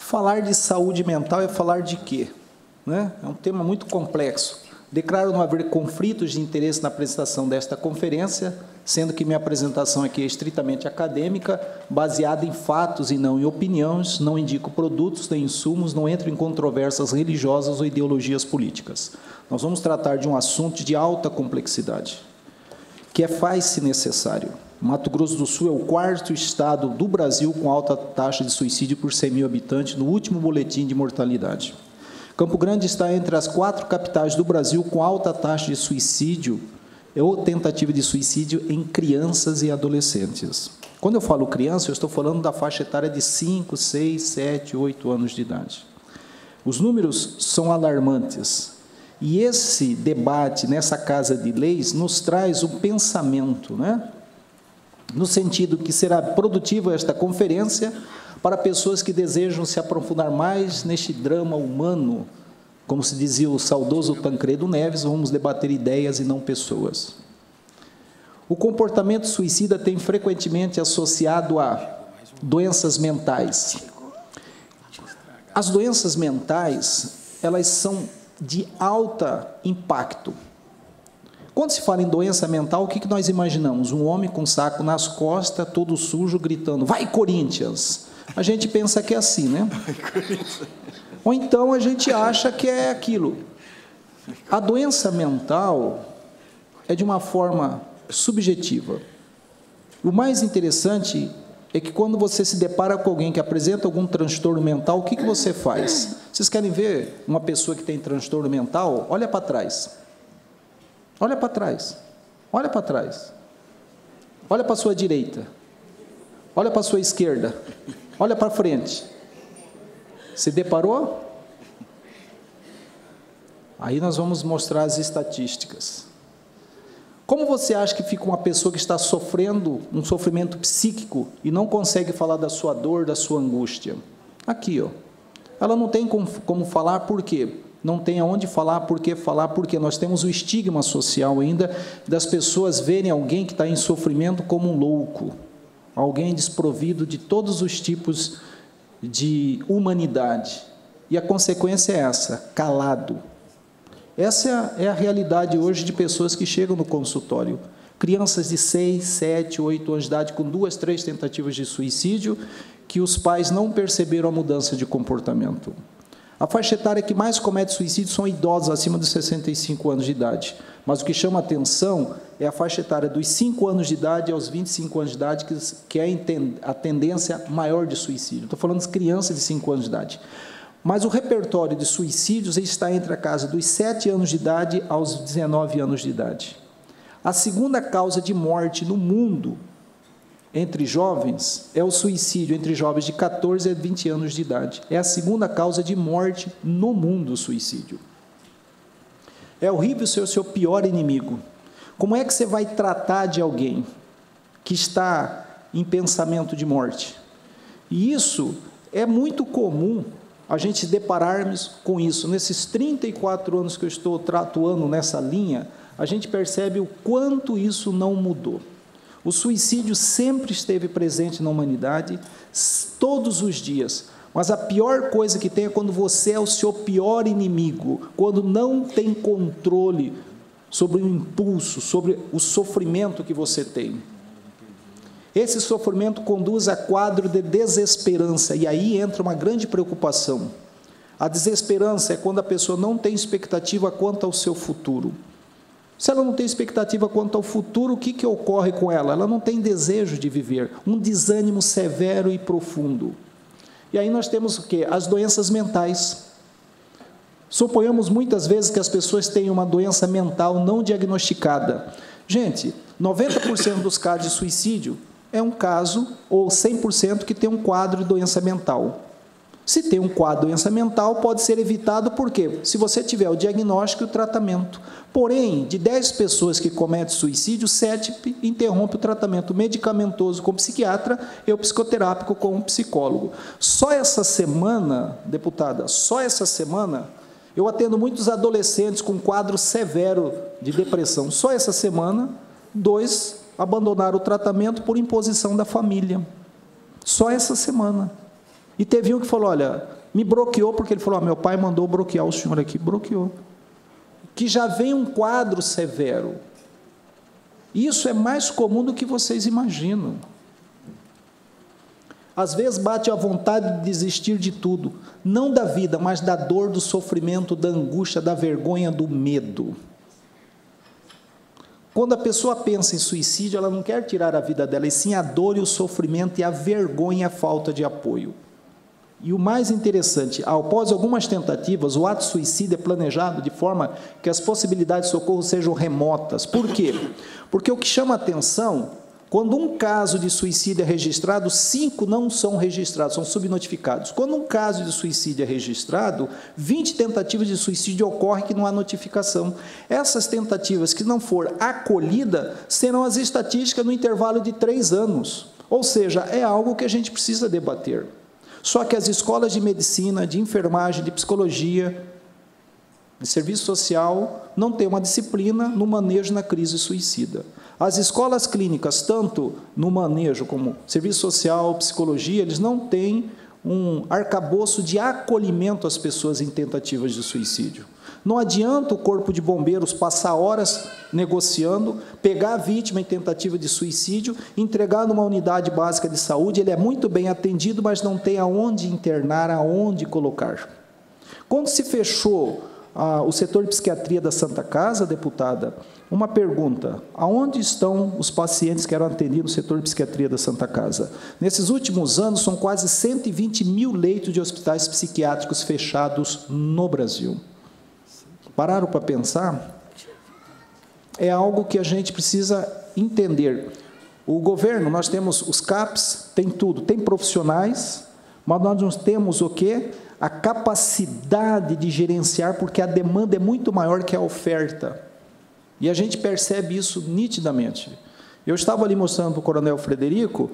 Falar de saúde mental é falar de quê? Né? É um tema muito complexo. Declaro não haver conflitos de interesse na apresentação desta conferência, sendo que minha apresentação aqui é estritamente acadêmica, baseada em fatos e não em opiniões, não indico produtos nem insumos, não entro em controvérsias religiosas ou ideologias políticas. Nós vamos tratar de um assunto de alta complexidade, que faz-se necessário. Mato Grosso do Sul é o quarto estado do Brasil com alta taxa de suicídio por 100 mil habitantes no último boletim de mortalidade. Campo Grande está entre as 4 capitais do Brasil com alta taxa de suicídio ou tentativa de suicídio em crianças e adolescentes. Quando eu falo criança, eu estou falando da faixa etária de 5, 6, 7, 8 anos de idade. Os números são alarmantes. E esse debate nessa Casa de Leis nos traz um pensamento, né? No sentido que será produtiva esta conferência para pessoas que desejam se aprofundar mais neste drama humano. Como se dizia o saudoso Tancredo Neves, vamos debater ideias e não pessoas. O comportamento suicida tem frequentemente associado a doenças mentais. As doenças mentais, elas são de alto impacto. Quando se fala em doença mental, o que nós imaginamos? Um homem com um saco nas costas, todo sujo, gritando, vai Corinthians! A gente pensa que é assim, né? Ou então a gente acha que é aquilo. A doença mental é de uma forma subjetiva. O mais interessante é que quando você se depara com alguém que apresenta algum transtorno mental, o que você faz? Vocês querem ver uma pessoa que tem transtorno mental? Olha para trás. Olha para trás. Olha para trás. Olha para a sua direita. Olha para a sua esquerda. Olha para frente. Se deparou? Aí nós vamos mostrar as estatísticas. Como você acha que fica uma pessoa que está sofrendo um sofrimento psíquico e não consegue falar da sua dor, da sua angústia? Aqui, ó. Ela não tem como falar, por quê? Não tem aonde falar, por que falar, porque nós temos o estigma social ainda das pessoas verem alguém que está em sofrimento como um louco, alguém desprovido de todos os tipos de humanidade. E a consequência é essa, calado. Essa é a realidade hoje de pessoas que chegam no consultório. Crianças de 6, 7, 8 anos de idade com 2, 3 tentativas de suicídio, que os pais não perceberam a mudança de comportamento. A faixa etária que mais comete suicídio são idosos acima de 65 anos de idade. Mas o que chama atenção é a faixa etária dos 5 anos de idade aos 25 anos de idade, que é a tendência maior de suicídio. Estou falando de crianças de 5 anos de idade. Mas o repertório de suicídios está entre a casa dos 7 anos de idade aos 19 anos de idade. A segunda causa de morte no mundo entre jovens é o suicídio entre jovens de 14 a 20 anos de idade. É a segunda causa de morte no mundo, o suicídio. É horrível ser o seu pior inimigo. Como é que você vai tratar de alguém que está em pensamento de morte? E isso é muito comum a gente depararmos com isso. Nesses 34 anos que eu estou atuando nessa linha, a gente percebe o quanto isso não mudou. O suicídio sempre esteve presente na humanidade, todos os dias. Mas a pior coisa que tem é quando você é o seu pior inimigo, quando não tem controle sobre o impulso, sobre o sofrimento que você tem. Esse sofrimento conduz a quadro de desesperança, e aí entra uma grande preocupação. A desesperança é quando a pessoa não tem expectativa quanto ao seu futuro. Se ela não tem expectativa quanto ao futuro, o que ocorre com ela? Ela não tem desejo de viver, um desânimo severo e profundo. E aí nós temos o quê? As doenças mentais. Suponhamos muitas vezes que as pessoas têm uma doença mental não diagnosticada. Gente, 90% dos casos de suicídio é um caso, ou 100% que tem um quadro de doença mental. Se tem um quadro de doença mental, pode ser evitado, por quê? Se você tiver o diagnóstico e o tratamento. Porém, de 10 pessoas que cometem suicídio, 7 interrompem o tratamento medicamentoso com o psiquiatra e o psicoterápico com o psicólogo. Só essa semana, deputada, só essa semana, eu atendo muitos adolescentes com quadro severo de depressão. Só essa semana, 2 abandonaram o tratamento por imposição da família. Só essa semana. E teve um que falou, olha, Me bloqueou porque ele falou, meu pai mandou bloquear o senhor aqui, bloqueou. Que já vem um quadro severo. Isso é mais comum do que vocês imaginam. Às vezes bate a vontade de desistir de tudo, não da vida, mas da dor, do sofrimento, da angústia, da vergonha, do medo. Quando a pessoa pensa em suicídio, ela não quer tirar a vida dela, e sim a dor e o sofrimento e a vergonha e a falta de apoio. E o mais interessante, após algumas tentativas, o ato suicida é planejado de forma que as possibilidades de socorro sejam remotas. Por quê? Porque o que chama a atenção, quando um caso de suicídio é registrado, 5 não são registrados, são subnotificados. Quando um caso de suicídio é registrado, 20 tentativas de suicídio ocorrem que não há notificação. Essas tentativas que não for acolhida serão as estatísticas no intervalo de 3 anos. Ou seja, é algo que a gente precisa debater. Só que as escolas de medicina, de enfermagem, de psicologia, de serviço social, não têm uma disciplina no manejo na crise suicida. As escolas clínicas, tanto no manejo como serviço social, psicologia, eles não têm um arcabouço de acolhimento às pessoas em tentativas de suicídio. Não adianta o corpo de bombeiros passar horas negociando, pegar a vítima em tentativa de suicídio, entregar numa unidade básica de saúde, ele é muito bem atendido, mas não tem aonde internar, aonde colocar. Quando se fechou o setor de psiquiatria da Santa Casa, deputada, uma pergunta, aonde estão os pacientes que eram atendidos no setor de psiquiatria da Santa Casa? Nesses últimos anos, são quase 120 mil leitos de hospitais psiquiátricos fechados no Brasil. Pararam para pensar? É algo que a gente precisa entender. O governo, nós temos os CAPs, tem tudo, tem profissionais, mas nós não temos o quê? A capacidade de gerenciar, porque a demanda é muito maior que a oferta. E a gente percebe isso nitidamente. Eu estava ali mostrando para o coronel Frederico,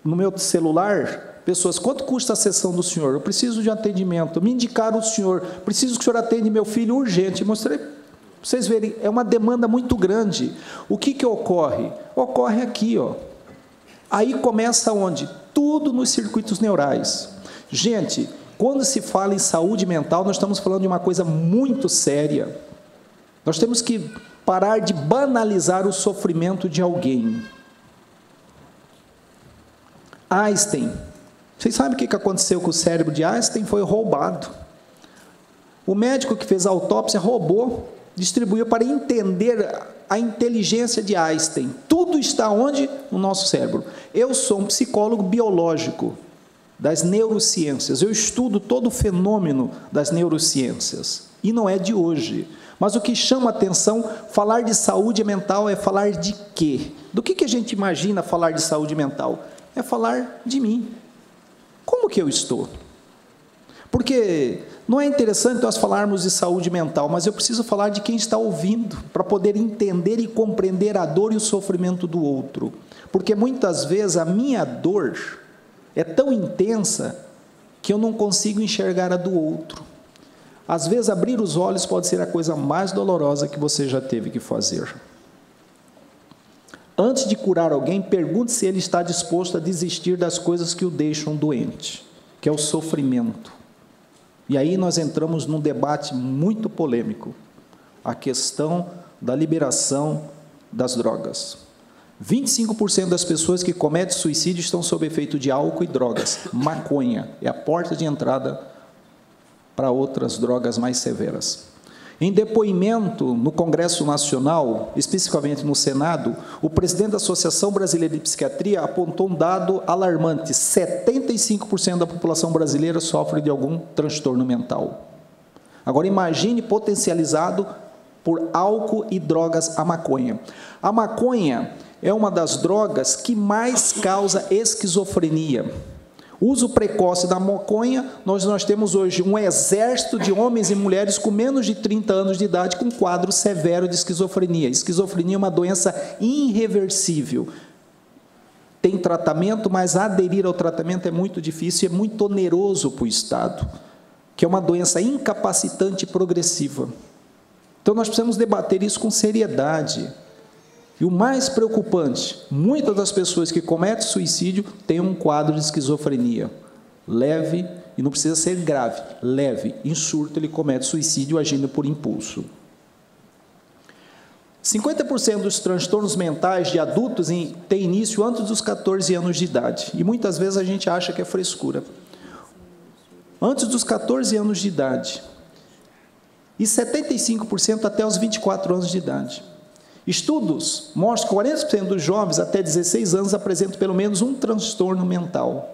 no meu celular, pessoas, quanto custa a sessão do senhor? Eu preciso de atendimento. Me indicaram o senhor, preciso que o senhor atende meu filho urgente. Mostrei, para vocês verem, é uma demanda muito grande. O que ocorre? Ocorre aqui, ó. Aí começa onde? Tudo nos circuitos neurais. Gente, quando se fala em saúde mental, nós estamos falando de uma coisa muito séria. Nós temos que parar de banalizar o sofrimento de alguém. Einstein, vocês sabem o que aconteceu com o cérebro de Einstein? Foi roubado. O médico que fez a autópsia roubou, distribuiu para entender a inteligência de Einstein. Tudo está onde? No nosso cérebro. Eu sou um psicólogo biológico das neurociências. Eu estudo todo o fenômeno das neurociências. E não é de hoje. Mas o que chama a atenção, falar de saúde mental é falar de quê? Do que a gente imagina falar de saúde mental? É falar de mim. Como que eu estou? Porque não é interessante nós falarmos de saúde mental, mas eu preciso falar de quem está ouvindo, para poder entender e compreender a dor e o sofrimento do outro. Porque muitas vezes a minha dor é tão intensa que eu não consigo enxergar a do outro. Às vezes, abrir os olhos pode ser a coisa mais dolorosa que você já teve que fazer. Antes de curar alguém, pergunte se ele está disposto a desistir das coisas que o deixam doente, que é o sofrimento. E aí nós entramos num debate muito polêmico, a questão da liberação das drogas. 25% das pessoas que cometem suicídio estão sob efeito de álcool e drogas. Maconha é a porta de entrada para outras drogas mais severas. Em depoimento no Congresso Nacional, especificamente no Senado, o presidente da Associação Brasileira de Psiquiatria apontou um dado alarmante: 75% da população brasileira sofre de algum transtorno mental. Agora imagine potencializado por álcool e drogas, a maconha. A maconha é uma das drogas que mais causa esquizofrenia. Uso precoce da maconha, nós temos hoje um exército de homens e mulheres com menos de 30 anos de idade com quadro severo de esquizofrenia. Esquizofrenia é uma doença irreversível. Tem tratamento, mas aderir ao tratamento é muito difícil e é muito oneroso para o Estado, que é uma doença incapacitante e progressiva. Então, nós precisamos debater isso com seriedade. E o mais preocupante, muitas das pessoas que cometem suicídio têm um quadro de esquizofrenia. leve, e não precisa ser grave, leve, em surto ele comete suicídio agindo por impulso. 50% dos transtornos mentais de adultos têm início antes dos 14 anos de idade, e muitas vezes a gente acha que é frescura. Antes dos 14 anos de idade, e 75% até os 24 anos de idade. Estudos mostram que 40% dos jovens até 16 anos apresentam pelo menos um transtorno mental.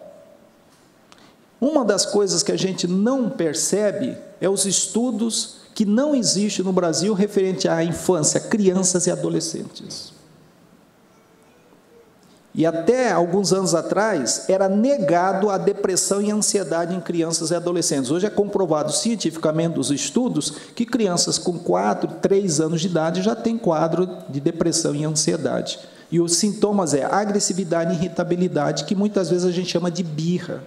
Uma das coisas que a gente não percebe é os estudos que não existem no Brasil referente à infância, crianças e adolescentes. E até alguns anos atrás, era negado a depressão e a ansiedade em crianças e adolescentes. Hoje é comprovado cientificamente dos estudos que crianças com 4, 3 anos de idade já têm quadro de depressão e ansiedade. E os sintomas é agressividade e irritabilidade, que muitas vezes a gente chama de birra.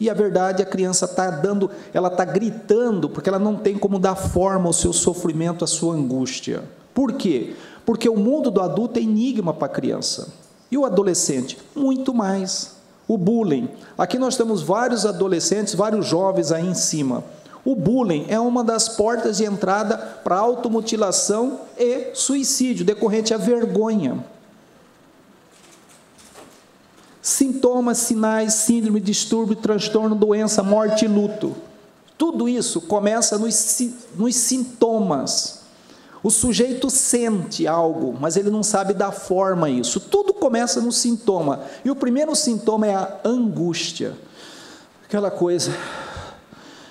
E a verdade, a criança ela está gritando, porque ela não tem como dar forma ao seu sofrimento, à sua angústia. Por quê? Porque o mundo do adulto é enigma para a criança. E o adolescente? Muito mais. O bullying. Aqui nós temos vários adolescentes, vários jovens aí em cima. O bullying é uma das portas de entrada para automutilação e suicídio, decorrente à vergonha. Sintomas, sinais, síndrome, distúrbio, transtorno, doença, morte e luto. Tudo isso começa nos sintomas. O sujeito sente algo, mas ele não sabe dar forma a isso. Tudo começa no sintoma. E o primeiro sintoma é a angústia. Aquela coisa.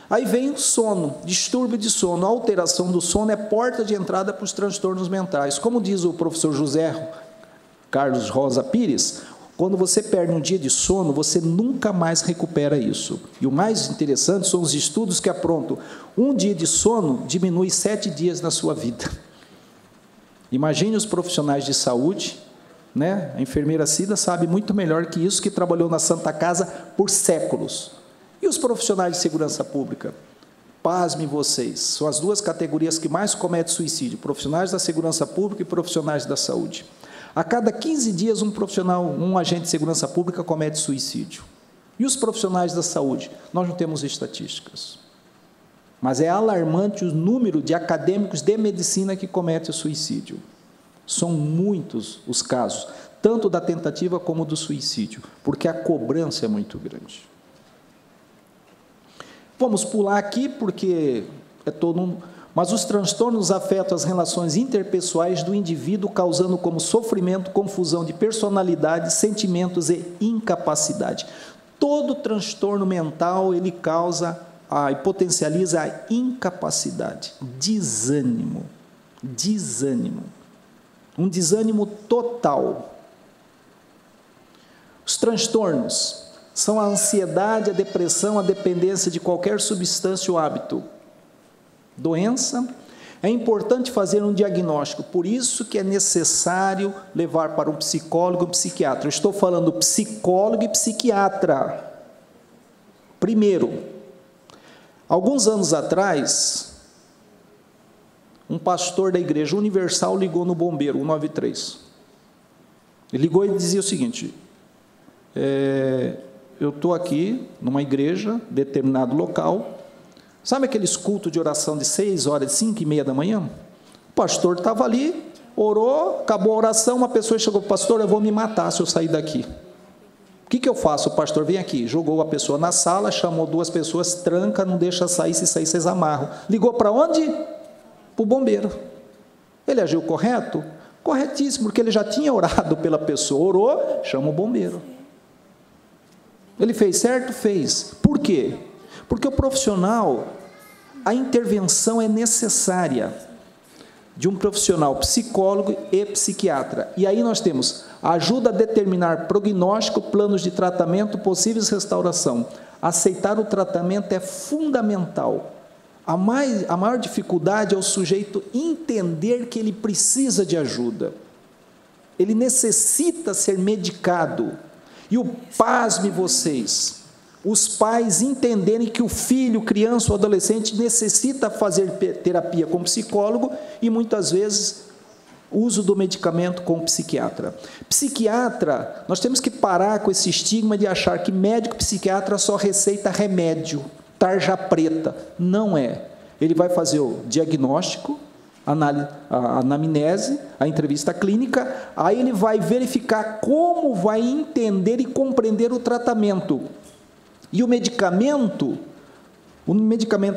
Aí vem o sono, distúrbio de sono. A alteração do sono é porta de entrada para os transtornos mentais. Como diz o professor José Carlos Rosa Pires, quando você perde um dia de sono, você nunca mais recupera isso. E o mais interessante são os estudos que aprontam. Um dia de sono diminui 7 dias na sua vida. Imagine os profissionais de saúde, né? A enfermeira Cida sabe muito melhor que isso, que trabalhou na Santa Casa por séculos. E os profissionais de segurança pública? Pasmem vocês, são as duas categorias que mais cometem suicídio, profissionais da segurança pública e profissionais da saúde. A cada 15 dias, um agente de segurança pública comete suicídio. E os profissionais da saúde? Nós não temos estatísticas. Mas é alarmante o número de acadêmicos de medicina que cometem suicídio. São muitos os casos, tanto da tentativa como do suicídio, porque a cobrança é muito grande. Vamos pular aqui, porque é todo um... Mas os transtornos afetam as relações interpessoais do indivíduo, causando como sofrimento, confusão de personalidade, sentimentos e incapacidade. Todo transtorno mental, ele causa e potencializa a incapacidade, desânimo, um desânimo total. Os transtornos são a ansiedade, a depressão, a dependência de qualquer substância ou hábito. Doença, é importante fazer um diagnóstico, por isso que é necessário levar para um psicólogo e um psiquiatra. Eu estou falando psicólogo e psiquiatra. Primeiro, alguns anos atrás, um pastor da Igreja Universal ligou no bombeiro 193. Ele ligou e dizia o seguinte: eu estou aqui numa igreja, determinado local. Sabe aqueles cultos de oração de 6 horas, de 5h30 da manhã? O pastor estava ali, orou, acabou a oração, uma pessoa chegou: pastor, eu vou me matar se eu sair daqui. O que eu faço? O pastor vem aqui, jogou a pessoa na sala, chamou 2 pessoas, tranca, não deixa sair, se sair vocês amarram. Ligou para onde? Para o bombeiro. Ele agiu correto? Corretíssimo, porque ele já tinha orado pela pessoa, orou, chama o bombeiro. Ele fez certo? Fez. Por quê? Porque o profissional, a intervenção é necessária de um profissional psicólogo e psiquiatra. E aí nós temos ajuda a determinar prognóstico, planos de tratamento, possíveis restauração. Aceitar o tratamento é fundamental. A maior dificuldade é o sujeito entender que ele precisa de ajuda. Ele necessita ser medicado. E pasme vocês, os pais entenderem que o filho, criança ou adolescente necessita fazer terapia com psicólogo e muitas vezes Uso do medicamento com o psiquiatra. Psiquiatra, nós temos que parar com esse estigma de achar que médico psiquiatra só receita remédio, tarja preta. Não é. Ele vai fazer o diagnóstico, a anamnese, a entrevista clínica, aí ele vai verificar como vai entender e compreender o tratamento. E o medicamento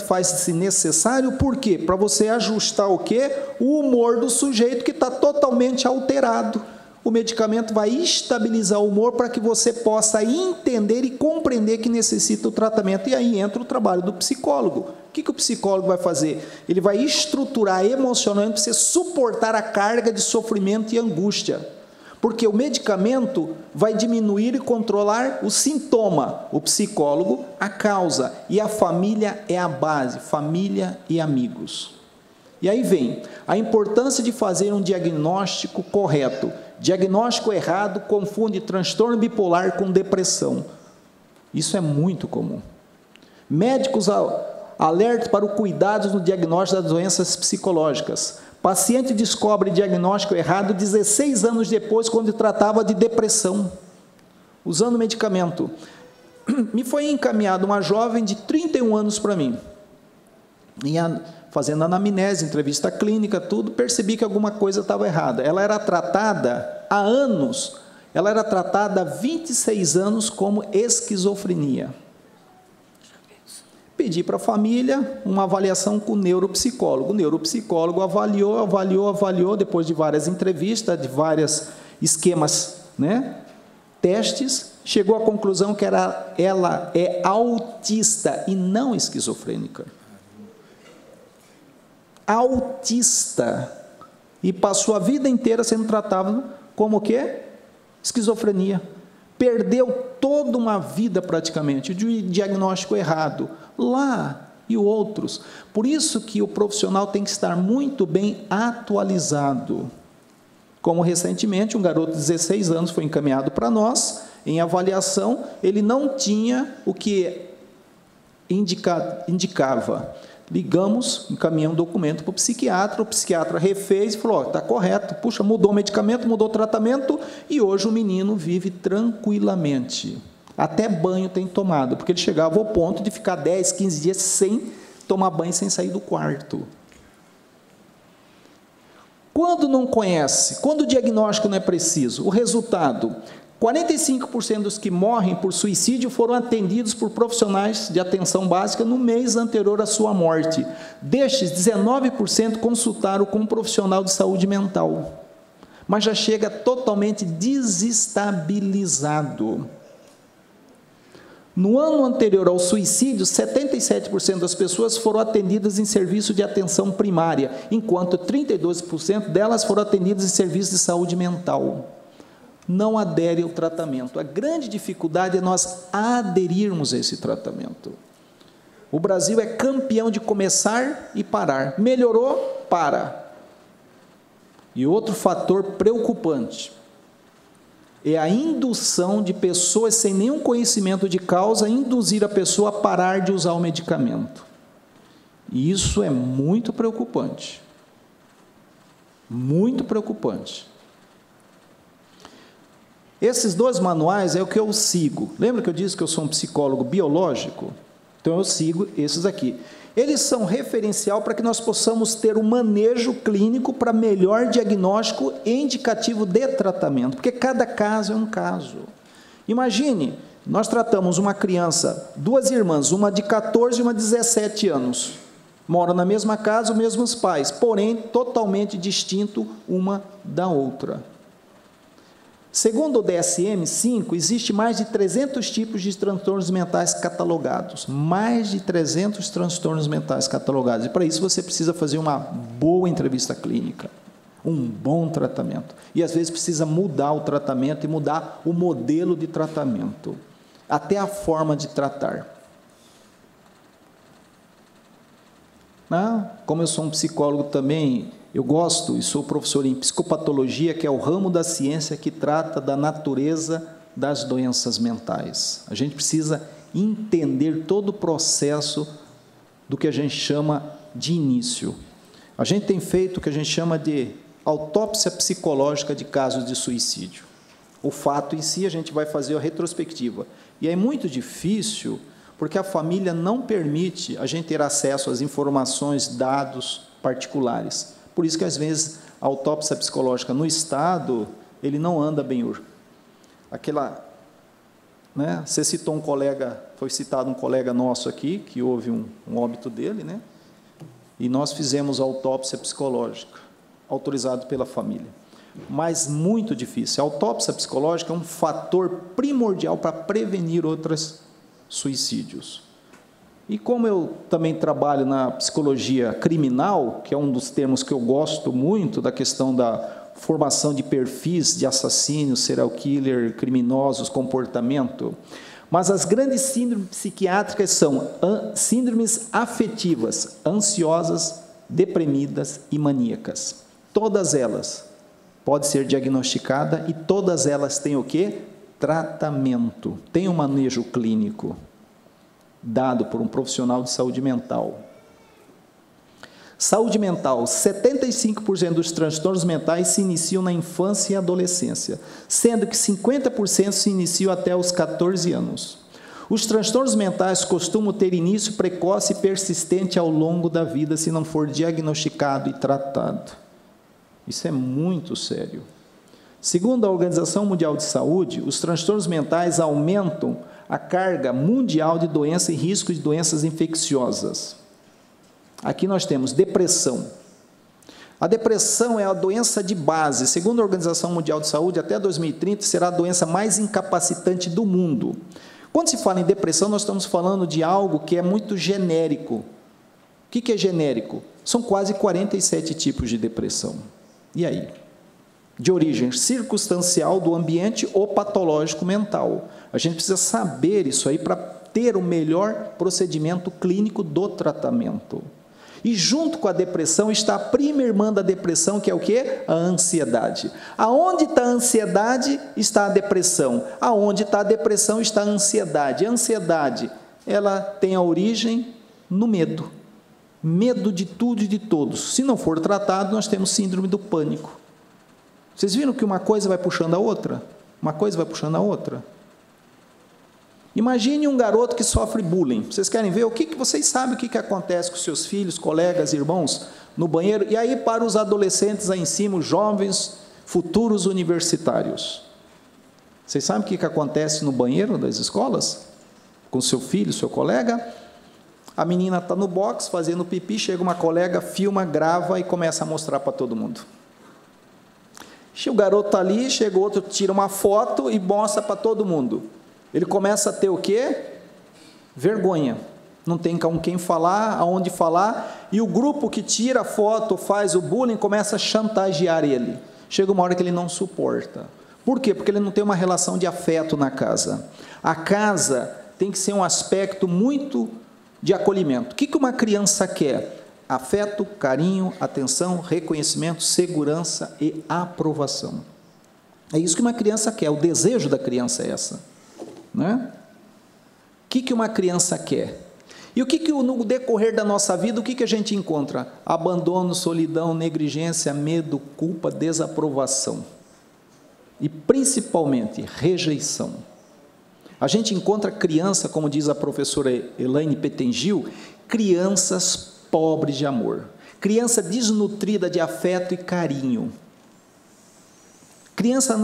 faz-se necessário, por quê? Para você ajustar o quê? O humor do sujeito que está totalmente alterado. O medicamento vai estabilizar o humor para que você possa entender e compreender que necessita o tratamento. E aí entra o trabalho do psicólogo. O que o psicólogo vai fazer? Ele vai estruturar emocionalmente para você suportar a carga de sofrimento e angústia. Porque o medicamento vai diminuir e controlar o sintoma, o psicólogo, a causa, e a família é a base, família e amigos. E aí vem a importância de fazer um diagnóstico correto. Diagnóstico errado confunde transtorno bipolar com depressão. Isso é muito comum. Médicos alertam para o cuidado no diagnóstico das doenças psicológicas. Paciente descobre diagnóstico errado 16 anos depois, quando tratava de depressão, usando medicamento. Me foi encaminhada uma jovem de 31 anos para mim, fazendo anamnese, entrevista clínica, tudo, percebi que alguma coisa estava errada. Ela era tratada há anos, ela era tratada há 26 anos como esquizofrenia. Pedi para a família uma avaliação com o neuropsicólogo. O neuropsicólogo avaliou, depois de várias entrevistas, de vários esquemas, testes, chegou à conclusão que ela é autista e não esquizofrênica. Autista. E passou a vida inteira sendo tratado como o quê? Esquizofrenia. Perdeu toda uma vida praticamente, de diagnóstico errado, lá e outros. Por isso que o profissional tem que estar muito bem atualizado. Como recentemente, um garoto de 16 anos foi encaminhado para nós, em avaliação, ele não tinha o que indicava. Ligamos, encaminhamos um documento para o psiquiatra refez e falou, está correto, puxa, mudou o medicamento, mudou o tratamento, e hoje o menino vive tranquilamente. Até banho tem tomado, porque ele chegava ao ponto de ficar 10, 15 dias sem tomar banho, sem sair do quarto. Quando não conhece, quando o diagnóstico não é preciso, o resultado, 45% dos que morrem por suicídio foram atendidos por profissionais de atenção básica no mês anterior à sua morte. Destes, 19% consultaram com um profissional de saúde mental, mas já chega totalmente desestabilizado. No ano anterior ao suicídio, 77% das pessoas foram atendidas em serviço de atenção primária, enquanto 32% delas foram atendidas em serviço de saúde mental. Não aderem ao tratamento. A grande dificuldade é nós aderirmos a esse tratamento. O Brasil é campeão de começar e parar. Melhorou, para. E outro fator preocupante é a indução de pessoas sem nenhum conhecimento de causa, induzir a pessoa a parar de usar o medicamento. E isso é muito preocupante. Muito preocupante. Esses dois manuais é o que eu sigo. Lembra que eu disse que eu sou um psicólogo biológico? Então eu sigo esses aqui. Eles são referencial para que nós possamos ter um manejo clínico para melhor diagnóstico e indicativo de tratamento, porque cada caso é um caso. Imagine, nós tratamos uma criança, duas irmãs, uma de 14 e uma de 17 anos, moram na mesma casa, os mesmos pais, porém totalmente distinto uma da outra. Segundo o DSM-5, existe mais de 300 tipos de transtornos mentais catalogados. Mais de 300 transtornos mentais catalogados. E para isso você precisa fazer uma boa entrevista clínica, um bom tratamento. E às vezes precisa mudar o tratamento e mudar o modelo de tratamento, até a forma de tratar. Como eu sou um psicólogo também, eu gosto e sou professor em psicopatologia, que é o ramo da ciência que trata da natureza das doenças mentais. A gente precisa entender todo o processo do que a gente chama de início. A gente tem feito o que a gente chama de autópsia psicológica de casos de suicídio. O fato em si, a gente vai fazer a retrospectiva. E é muito difícil, porque a família não permite a gente ter acesso às informações, dados particulares. Por isso que, às vezes, a autópsia psicológica no Estado, ele não anda bem. Né? Você citou um colega, foi citado um colega nosso aqui, que houve um óbito dele, né? E nós fizemos a autópsia psicológica, autorizado pela família. Mas muito difícil. A autópsia psicológica é um fator primordial para prevenir outros suicídios. E como eu também trabalho na psicologia criminal, que é um dos termos que eu gosto muito, da questão da formação de perfis de assassinos, serial killer, criminosos, comportamento, mas as grandes síndromes psiquiátricas são síndromes afetivas, ansiosas, deprimidas e maníacas. Todas elas podem ser diagnosticadas e todas elas têm o quê? Tratamento. Tem um manejo clínico dado por um profissional de saúde mental. Saúde mental, 75% dos transtornos mentais se iniciam na infância e adolescência, sendo que 50% se iniciam até os 14 anos. Os transtornos mentais costumam ter início precoce e persistente ao longo da vida, se não for diagnosticado e tratado. Isso é muito sério. Segundo a Organização Mundial de Saúde, os transtornos mentais aumentam a carga mundial de doenças e risco de doenças infecciosas. Aqui nós temos depressão. A depressão é a doença de base. Segundo a Organização Mundial de Saúde, até 2030 será a doença mais incapacitante do mundo. Quando se fala em depressão, nós estamos falando de algo que é muito genérico. O que é genérico? São quase 47 tipos de depressão. E aí? De origem circunstancial do ambiente ou patológico mental. A gente precisa saber isso aí para ter o melhor procedimento clínico do tratamento. E junto com a depressão está a prima irmã da depressão, que é o quê? A ansiedade. Aonde está a ansiedade, está a depressão. Aonde está a depressão, está a ansiedade. A ansiedade, ela tem a origem no medo. Medo de tudo e de todos. Se não for tratado, nós temos síndrome do pânico. Vocês viram que uma coisa vai puxando a outra? Uma coisa vai puxando a outra? Imagine um garoto que sofre bullying. Vocês querem ver vocês sabem o que acontece com seus filhos, colegas, irmãos no banheiro? E aí para os adolescentes aí em cima, os jovens, futuros universitários. Vocês sabem o que acontece no banheiro das escolas? Com seu filho, seu colega? A menina está no box fazendo pipi, chega uma colega, filma, grava e começa a mostrar para todo mundo. O garoto está ali, chega outro, tira uma foto e mostra para todo mundo. Ele começa a ter o quê? Vergonha. Não tem com quem falar, aonde falar, e o grupo que tira a foto, faz o bullying, começa a chantagear ele. Chega uma hora que ele não suporta. Por quê? Porque ele não tem uma relação de afeto na casa. A casa tem que ser um aspecto muito de acolhimento. O que uma criança quer? Afeto, carinho, atenção, reconhecimento, segurança e aprovação. É isso que uma criança quer, o desejo da criança é essa. Né? O que uma criança quer? E no decorrer da nossa vida, o que a gente encontra? Abandono, solidão, negligência, medo, culpa, desaprovação. E principalmente, rejeição. A gente encontra criança, como diz a professora Elaine Petengil, crianças pobres de amor, criança desnutrida de afeto e carinho. Criança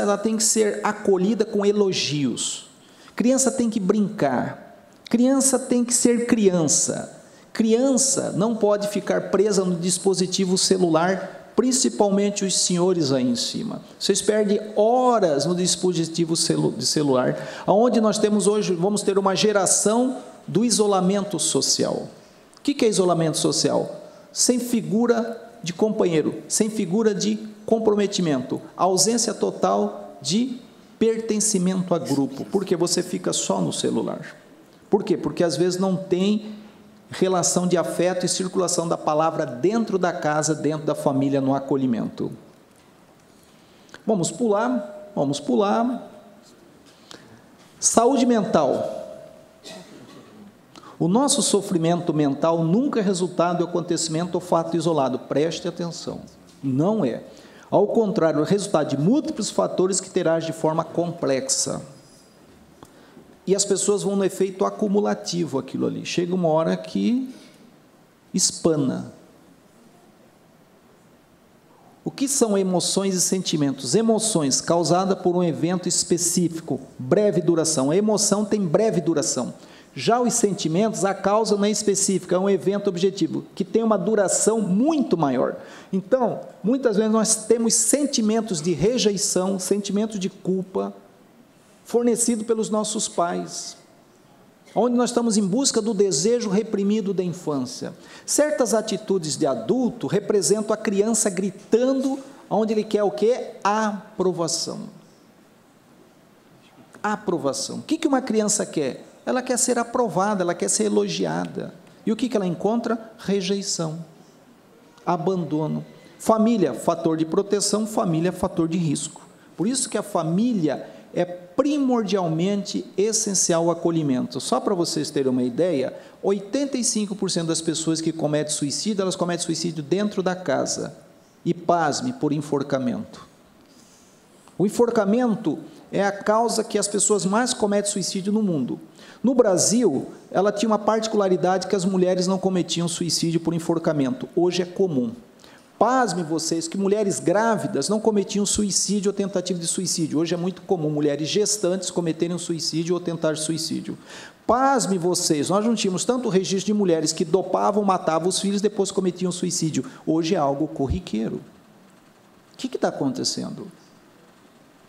ela tem que ser acolhida com elogios. Criança tem que brincar. Criança tem que ser criança. Criança não pode ficar presa no dispositivo celular, principalmente os senhores aí em cima. Vocês perdem horas no dispositivo celular, onde nós temos hoje, vamos ter uma geração do isolamento social. O que é isolamento social? Sem figura de companheiro, sem figura de comprometimento, ausência total de pertencimento a grupo, porque você fica só no celular. Por quê? Porque às vezes não tem relação de afeto e circulação da palavra dentro da casa, dentro da família, no acolhimento. Vamos pular. Saúde mental. O nosso sofrimento mental nunca é resultado de acontecimento ou fato isolado. Preste atenção. Não é. Ao contrário, é o resultado de múltiplos fatores que terá de forma complexa. E as pessoas vão no efeito acumulativo aquilo ali. Chega uma hora que espana. O que são emoções e sentimentos? Emoções causadas por um evento específico, breve duração. A emoção tem breve duração. Já os sentimentos, a causa não é específica, é um evento objetivo, que tem uma duração muito maior. Então, muitas vezes nós temos sentimentos de rejeição, sentimentos de culpa, fornecido pelos nossos pais, onde nós estamos em busca do desejo reprimido da infância. Certas atitudes de adulto representam a criança gritando, onde ele quer o quê? Aprovação. Aprovação. O que uma criança quer? Ela quer ser aprovada, ela quer ser elogiada. E o que ela encontra? Rejeição, abandono. Família, fator de proteção, família, fator de risco. Por isso que a família é primordialmente essencial ao acolhimento. Só para vocês terem uma ideia, 85% das pessoas que cometem suicídio, elas cometem suicídio dentro da casa. E pasme, por enforcamento. O enforcamento é a causa que as pessoas mais cometem suicídio no mundo. No Brasil, ela tinha uma particularidade que as mulheres não cometiam suicídio por enforcamento. Hoje é comum. Pasmem vocês que mulheres grávidas não cometiam suicídio ou tentativa de suicídio. Hoje é muito comum mulheres gestantes cometerem suicídio ou tentar suicídio. Pasmem vocês, nós não tínhamos tanto registro de mulheres que dopavam, matavam os filhos, depois cometiam suicídio. Hoje é algo corriqueiro. O que está acontecendo?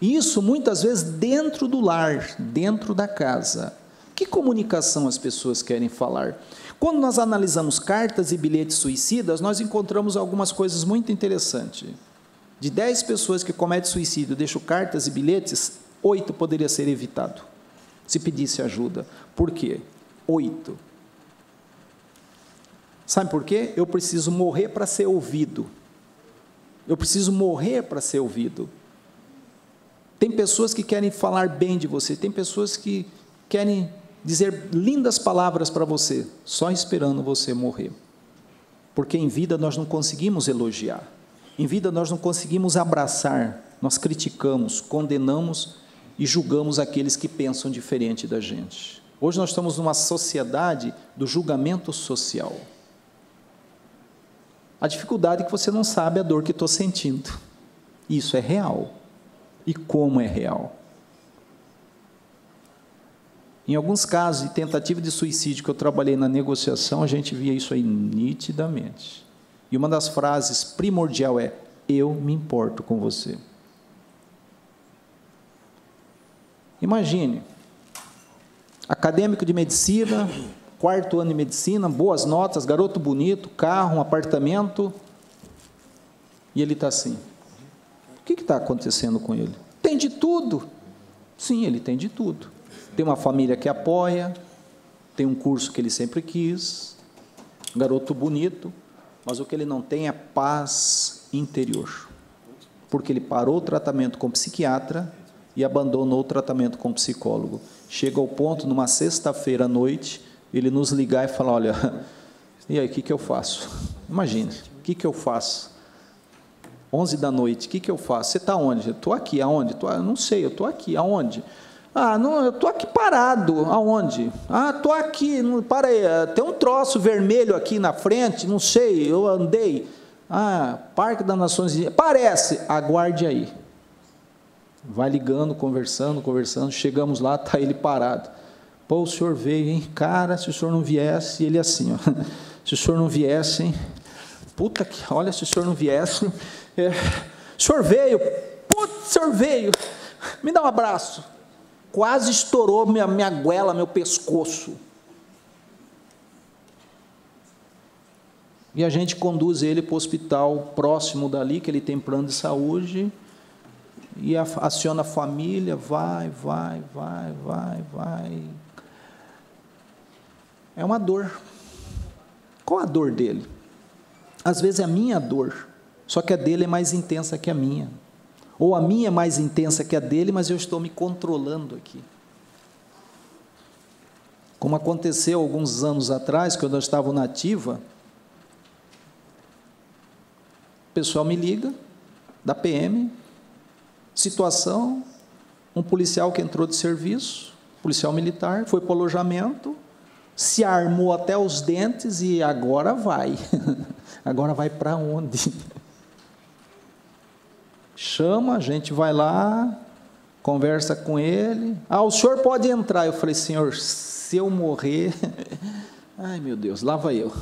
Isso, muitas vezes, dentro do lar, dentro da casa. Que comunicação as pessoas querem falar? Quando nós analisamos cartas e bilhetes suicidas, nós encontramos algumas coisas muito interessantes. De 10 pessoas que cometem suicídio, deixam cartas e bilhetes, 8 poderia ser evitado, se pedisse ajuda. Por quê? 8. Sabe por quê? Eu preciso morrer para ser ouvido. Eu preciso morrer para ser ouvido. Tem pessoas que querem falar bem de você, tem pessoas que querem dizer lindas palavras para você, só esperando você morrer. Porque em vida nós não conseguimos elogiar, em vida nós não conseguimos abraçar, nós criticamos, condenamos e julgamos aqueles que pensam diferente da gente. Hoje nós estamos numa sociedade do julgamento social. A dificuldade é que você não sabe a dor que estou sentindo. Isso é real. E como é real? Em alguns casos de tentativa de suicídio que eu trabalhei na negociação, a gente via isso aí nitidamente. E uma das frases primordial é: eu me importo com você. Imagine, acadêmico de medicina, 4º ano de medicina, boas notas, garoto bonito, carro, um apartamento, e ele está assim. O que está acontecendo com ele? Tem de tudo. Sim, ele tem de tudo. Tem uma família que apoia, tem um curso que ele sempre quis, um garoto bonito, mas o que ele não tem é paz interior. Porque ele parou o tratamento com psiquiatra e abandonou o tratamento com psicólogo. Chega ao ponto, numa sexta-feira à noite, ele nos ligar e falar: olha, e aí, o que eu faço? Imagine, o que eu faço? 11 da noite, o que eu faço? Você está onde? Estou aqui, aonde? Não sei, eu estou aqui, aonde? Não, eu estou aqui parado, aonde? Estou aqui, para aí, tem um troço vermelho aqui na frente, não sei, eu andei. Parque das Nações Unidas, parece, aguarde aí. Vai ligando, conversando, chegamos lá, está ele parado. Pô, o senhor veio, hein? Cara, se o senhor não viesse, ele assim, ó, se o senhor não viesse, hein? Puta que, olha, se o senhor não viesse, o senhor veio, putz, o senhor veio, me dá um abraço. Quase estourou minha goela, meu pescoço. E a gente conduz ele para o hospital próximo dali, que ele tem plano de saúde, e aciona a família, vai. É uma dor. Qual a dor dele? Às vezes é a minha dor, só que a dele é mais intensa que a minha. Ou a minha é mais intensa que a dele, mas eu estou me controlando aqui. Como aconteceu alguns anos atrás, quando eu estava na ativa, pessoal me liga, da PM, situação, um policial que entrou de serviço, policial militar, foi para o alojamento, se armou até os dentes e agora vai. Agora vai para onde? Chama, a gente vai lá, conversa com ele. O senhor pode entrar. Eu falei, senhor, se eu morrer... Ai, meu Deus, lá vai eu.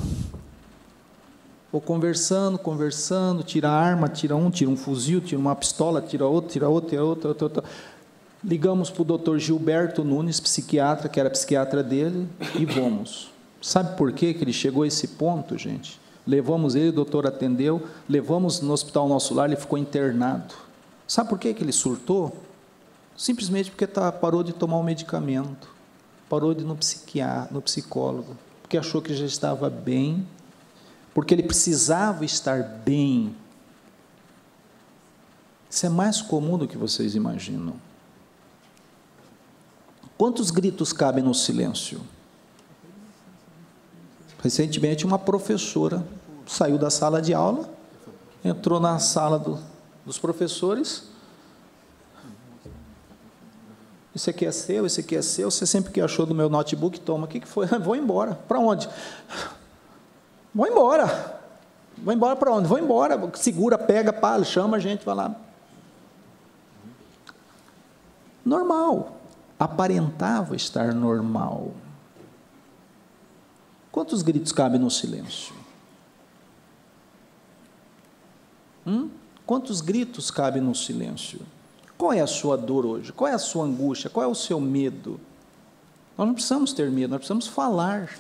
Vou conversando, tira a arma, tira um fuzil, tira uma pistola, tira outro. Ligamos para o doutor Gilberto Nunes, psiquiatra, que era psiquiatra dele, e vamos. Sabe por quê que ele chegou a esse ponto, gente? Levamos ele, o doutor atendeu, levamos no hospital Nosso Lar, ele ficou internado. Sabe por quê que ele surtou? Simplesmente porque parou de tomar o medicamento, parou de ir no psicólogo, porque achou que já estava bem, porque ele precisava estar bem. Isso é mais comum do que vocês imaginam. Quantos gritos cabem no silêncio? Recentemente, uma professora saiu da sala de aula, entrou na sala dos professores. Esse aqui é seu, esse aqui é seu. Você sempre que achou do meu notebook, toma. O que foi? Vou embora. Para onde? Vou embora. Vou embora para onde? Vou embora. Segura, pega, chama a gente, vai lá. Normal. Aparentava estar normal. Quantos gritos cabem no silêncio? Quantos gritos cabem no silêncio? Qual é a sua dor hoje? Qual é a sua angústia? Qual é o seu medo? Nós não precisamos ter medo, nós precisamos falar.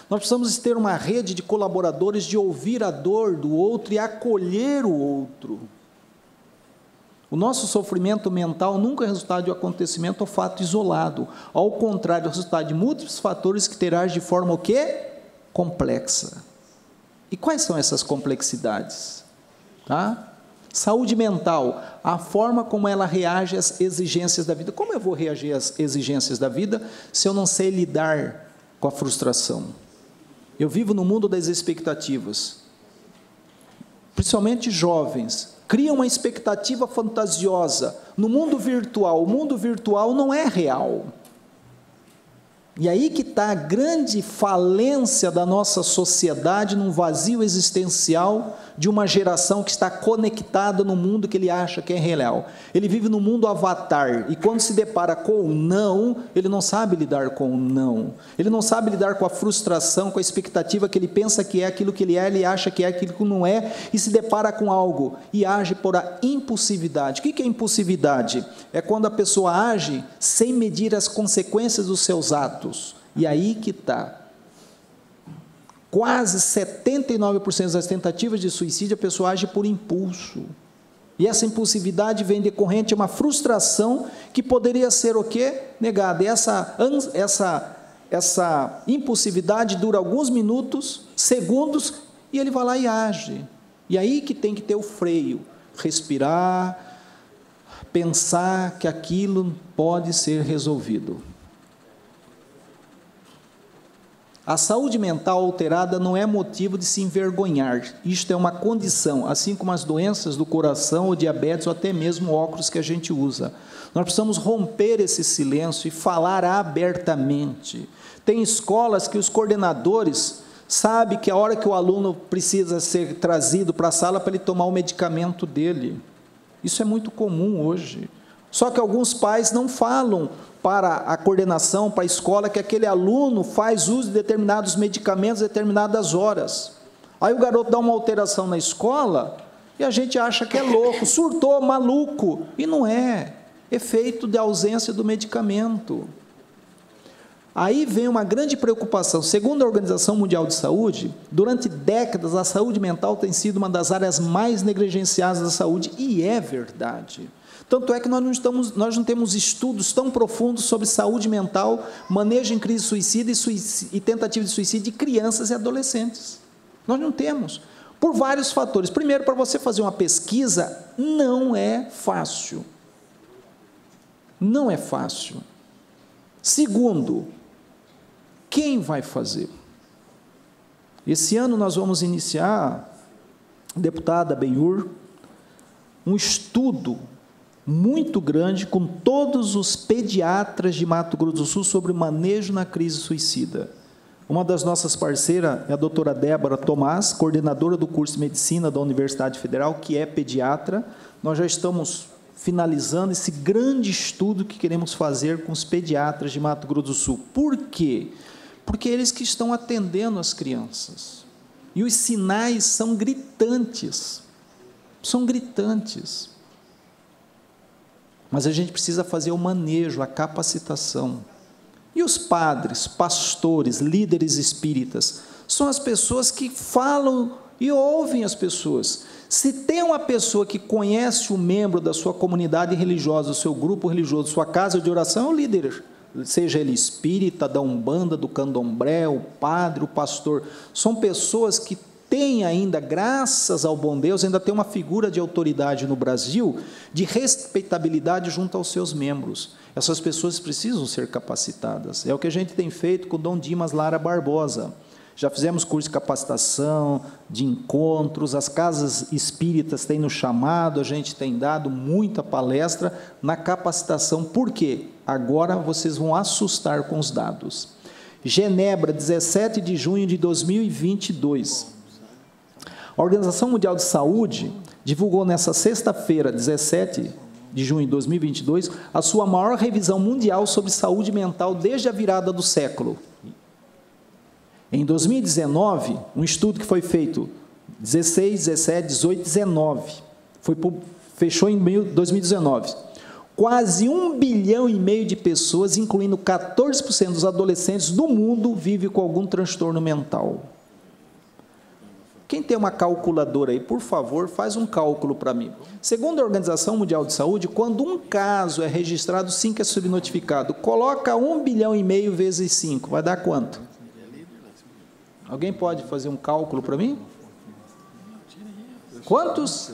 Nós precisamos ter uma rede de colaboradores de ouvir a dor do outro e acolher o outro. O nosso sofrimento mental nunca é resultado de um acontecimento ou fato isolado. Ao contrário, é resultado de múltiplos fatores que interagem de forma o quê? Complexa. E quais são essas complexidades? Saúde mental, a forma como ela reage às exigências da vida. Como eu vou reagir às exigências da vida se eu não sei lidar com a frustração? Eu vivo no mundo das expectativas. Principalmente jovens, criam uma expectativa fantasiosa no mundo virtual. O mundo virtual não é real. E aí que está a grande falência da nossa sociedade, num vazio existencial de uma geração que está conectada no mundo que ele acha que é real. Ele vive no mundo avatar, e quando se depara com o não, ele não sabe lidar com o não. Ele não sabe lidar com a frustração, com a expectativa que ele pensa que é aquilo que ele acha que é aquilo que não é, e se depara com algo, e age por a impulsividade. O que é impulsividade? É quando a pessoa age sem medir as consequências dos seus atos. E aí que está. Quase 79% das tentativas de suicídio, a pessoa age por impulso. E essa impulsividade vem decorrente de uma frustração que poderia ser o quê? Negada. E essa impulsividade dura alguns minutos, segundos, e ele vai lá e age. E aí que tem que ter o freio. Respirar, pensar que aquilo pode ser resolvido. A saúde mental alterada não é motivo de se envergonhar. Isto é uma condição, assim como as doenças do coração, ou diabetes, ou até mesmo o óculos que a gente usa. Nós precisamos romper esse silêncio e falar abertamente. Tem escolas que os coordenadores sabem que a hora que o aluno precisa ser trazido para a sala para ele tomar o medicamento dele. Isso é muito comum hoje. Só que alguns pais não falam para a coordenação, para a escola, que aquele aluno faz uso de determinados medicamentos em determinadas horas. Aí o garoto dá uma alteração na escola e a gente acha que é louco, surtou, maluco. E não é. Efeito de ausência do medicamento. Aí vem uma grande preocupação. Segundo a Organização Mundial de Saúde, durante décadas a saúde mental tem sido uma das áreas mais negligenciadas da saúde, e é verdade. Tanto é que nós não temos estudos tão profundos sobre saúde mental, manejo em crise suicida e tentativa de suicídio de crianças e adolescentes. Nós não temos, por vários fatores. Primeiro, para você fazer uma pesquisa, não é fácil. Não é fácil. Segundo, quem vai fazer? Esse ano nós vamos iniciar, deputada Benhur, um estudo muito grande com todos os pediatras de Mato Grosso do Sul sobre o manejo na crise suicida. Uma das nossas parceiras é a doutora Débora Tomás, coordenadora do curso de medicina da Universidade Federal, que é pediatra. Nós já estamos finalizando esse grande estudo que queremos fazer com os pediatras de Mato Grosso do Sul. Por quê? Porque eles que estão atendendo as crianças. E os sinais são gritantes. São gritantes. Mas a gente precisa fazer o manejo, a capacitação. E os padres, pastores, líderes espíritas, são as pessoas que falam e ouvem as pessoas. Se tem uma pessoa que conhece o membro da sua comunidade religiosa, do seu grupo religioso, sua casa de oração, é o líder, seja ele espírita, da Umbanda, do Candomblé, o padre, o pastor. São pessoas que têm ainda, graças ao bom Deus, ainda tem uma figura de autoridade no Brasil, de respeitabilidade junto aos seus membros. Essas pessoas precisam ser capacitadas. É o que a gente tem feito com o Dom Dimas Lara Barbosa. Já fizemos curso de capacitação, de encontros, as casas espíritas têm nos chamado, a gente tem dado muita palestra na capacitação. Por quê? Agora vocês vão assustar com os dados. Genebra, 17 de junho de 2022. A Organização Mundial de Saúde divulgou nessa sexta-feira, 17 de junho de 2022, a sua maior revisão mundial sobre saúde mental desde a virada do século. Em 2019, um estudo que foi feito 16, 17, 18, 19, fechou em 2019. Quase 1,5 bilhão de pessoas, incluindo 14% dos adolescentes do mundo, vivem com algum transtorno mental. Quem tem uma calculadora aí, por favor, faz um cálculo para mim. Segundo a Organização Mundial de Saúde, quando um caso é registrado, 5 é subnotificado. Coloca 1,5 bilhão vezes 5, vai dar quanto? Alguém pode fazer um cálculo para mim? Quantos?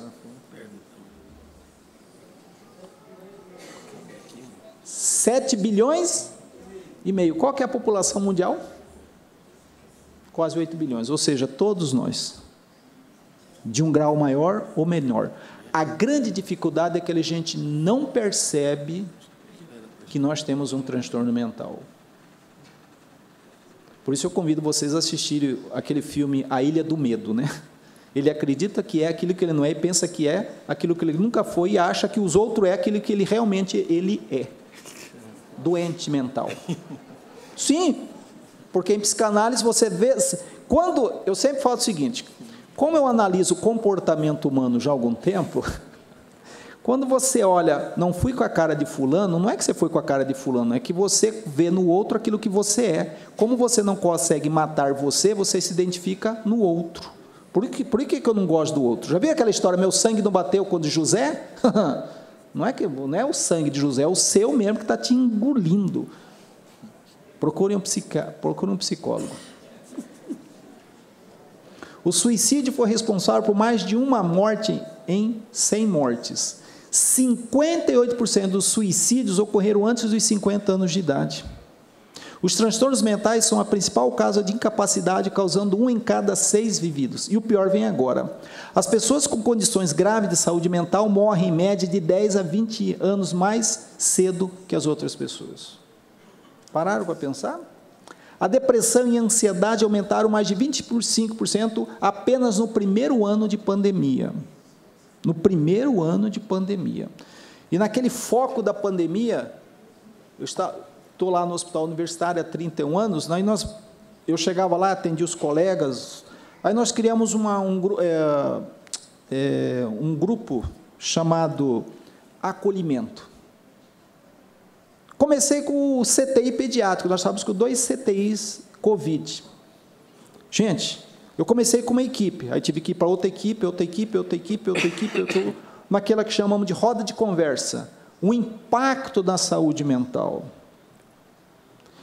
7 bilhões e meio. Qual que é a população mundial? Quase 8 bilhões, ou seja, todos nós, de um grau maior ou menor. A grande dificuldade é que a gente não percebe que nós temos um transtorno mental. Por isso eu convido vocês a assistirem aquele filme A Ilha do Medo, né? Ele acredita que é aquilo que ele não é e pensa que é aquilo que ele nunca foi e acha que os outros é aquilo que ele realmente é. Doente mental. Sim, porque em psicanálise você vê... eu sempre falo o seguinte, como eu analiso o comportamento humano já há algum tempo, quando você olha, não fui com a cara de fulano, não é que você foi com a cara de fulano, é que você vê no outro aquilo que você é. Como você não consegue matar você, você se identifica no outro. Por que eu não gosto do outro? Já viu aquela história, meu sangue não bateu com o de José? Não é o sangue de José, é o seu mesmo que está te engolindo. Procure um psicólogo. O suicídio foi responsável por mais de uma morte em 100 mortes. 58% dos suicídios ocorreram antes dos 50 anos de idade. Os transtornos mentais são a principal causa de incapacidade, causando 1 em cada 6 vividos. E o pior vem agora. As pessoas com condições graves de saúde mental morrem em média de 10 a 20 anos mais cedo que as outras pessoas. Pararam para pensar? A depressão e a ansiedade aumentaram mais de 25% apenas no primeiro ano de pandemia. No primeiro ano de pandemia. E naquele foco da pandemia, eu estou lá no hospital universitário há 31 anos, né, eu chegava lá, atendia os colegas, aí nós criamos um grupo chamado Acolhimento. Comecei com o CTI pediátrico, nós estávamos com 2 CTIs Covid. Gente, eu comecei com uma equipe, aí tive que ir para outra equipe, naquela que chamamos de roda de conversa, o impacto da saúde mental.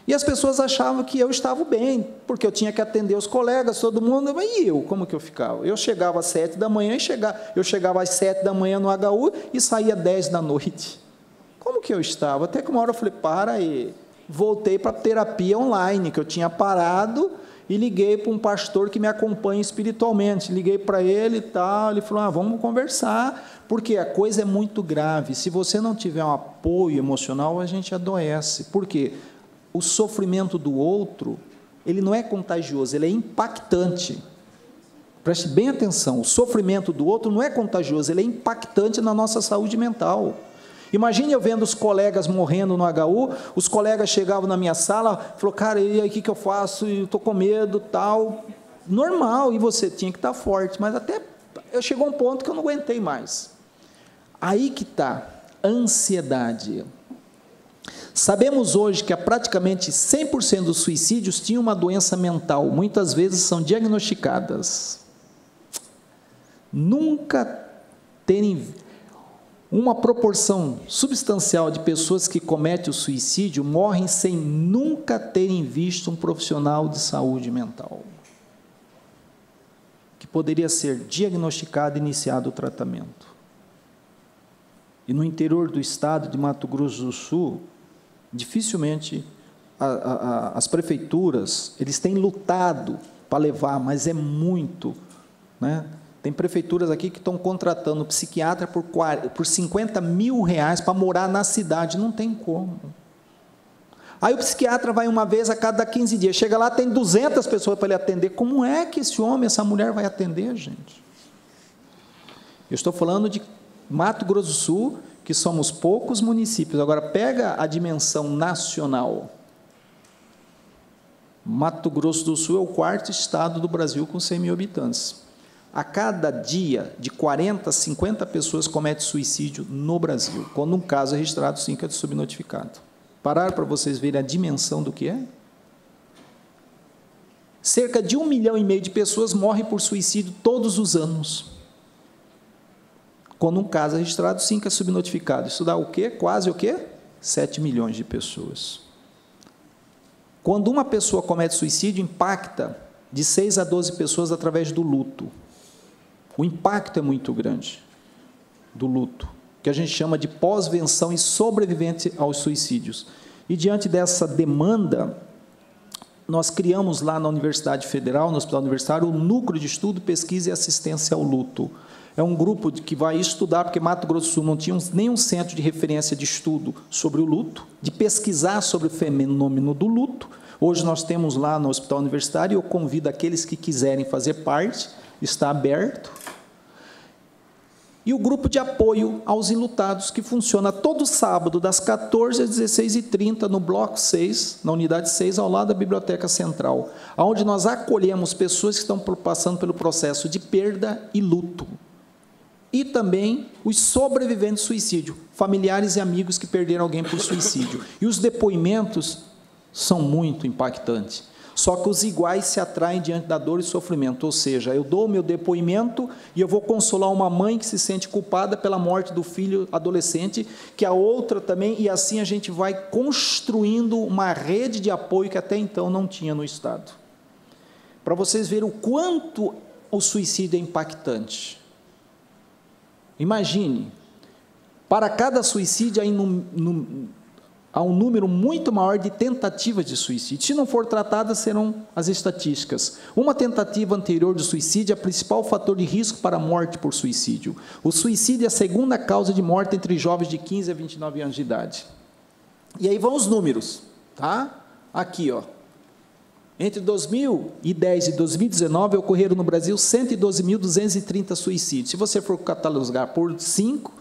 E as pessoas achavam que eu estava bem, porque eu tinha que atender os colegas, todo mundo, e eu, como que eu ficava? Eu chegava às 7 da manhã, eu chegava às 7 da manhã no HU e saía às 10 da noite. Como que eu estava? Até que uma hora eu falei, para aí, voltei para a terapia online, que eu tinha parado, e liguei para um pastor que me acompanha espiritualmente. Liguei para ele e tal, ele falou, vamos conversar, porque a coisa é muito grave. Se você não tiver um apoio emocional, a gente adoece. Por quê? O sofrimento do outro, ele não é contagioso, ele é impactante. Preste bem atenção, o sofrimento do outro não é contagioso, ele é impactante na nossa saúde mental. Imagine eu vendo os colegas morrendo no HU, os colegas chegavam na minha sala, falaram, cara, e aí o que eu faço? Eu estou com medo, tal. Normal, e você tinha que estar forte, mas até eu chegou a um ponto que eu não aguentei mais. Aí que está, ansiedade. Sabemos hoje que praticamente 100% dos suicídios tinham uma doença mental, muitas vezes são diagnosticadas. Nunca terem uma proporção substancial de pessoas que cometem o suicídio morrem sem nunca terem visto um profissional de saúde mental, que poderia ser diagnosticado e iniciado o tratamento. E no interior do estado de Mato Grosso do Sul, dificilmente as prefeituras, eles têm lutado para levar, mas é muito, né? Tem prefeituras aqui que estão contratando psiquiatra por 50 mil reais para morar na cidade, não tem como. Aí o psiquiatra vai uma vez a cada 15 dias, chega lá, tem 200 pessoas para ele atender, como é que esse homem, essa mulher vai atender, gente? Eu estou falando de Mato Grosso do Sul, que somos poucos municípios, agora pega a dimensão nacional. Mato Grosso do Sul é o 4º estado do Brasil com 100 mil habitantes. A cada dia, de 40 a 50 pessoas cometem suicídio no Brasil. Quando um caso é registrado, 5 é subnotificado. Pararam para vocês verem a dimensão do que é? Cerca de 1,5 milhão de pessoas morrem por suicídio todos os anos. Quando um caso é registrado, 5 é subnotificado. Isso dá o quê? Quase o quê? 7 milhões de pessoas. Quando uma pessoa comete suicídio, impacta de 6 a 12 pessoas através do luto. O impacto é muito grande do luto, que a gente chama de pós-venção e sobrevivente aos suicídios. E diante dessa demanda, nós criamos lá na Universidade Federal, no Hospital Universitário, o Núcleo de Estudo, Pesquisa e Assistência ao Luto. É um grupo que vai estudar, porque Mato Grosso do Sul não tinha nenhum centro de referência de estudo sobre o luto, de pesquisar sobre o fenômeno do luto. Hoje nós temos lá no Hospital Universitário, e eu convido aqueles que quiserem fazer parte, está aberto. E o grupo de apoio aos enlutados, que funciona todo sábado, das 14 às 16h30, no bloco 6, na unidade 6, ao lado da Biblioteca Central, onde nós acolhemos pessoas que estão passando pelo processo de perda e luto. E também os sobreviventes de suicídio, familiares e amigos que perderam alguém por suicídio. E os depoimentos são muito impactantes. Só que os iguais se atraem diante da dor e sofrimento, ou seja, eu dou o meu depoimento e eu vou consolar uma mãe que se sente culpada pela morte do filho adolescente, que a outra também, e assim a gente vai construindo uma rede de apoio que até então não tinha no Estado. Para vocês verem o quanto o suicídio é impactante. Imagine, para cada suicídio há um número muito maior de tentativas de suicídio. Se não for tratadas, serão as estatísticas. Uma tentativa anterior de suicídio é o principal fator de risco para a morte por suicídio. O suicídio é a segunda causa de morte entre jovens de 15 a 29 anos de idade. E aí vão os números, tá? Aqui, ó. Entre 2010 e 2019, ocorreram no Brasil 112.230 suicídios. Se você for catalogar por 5,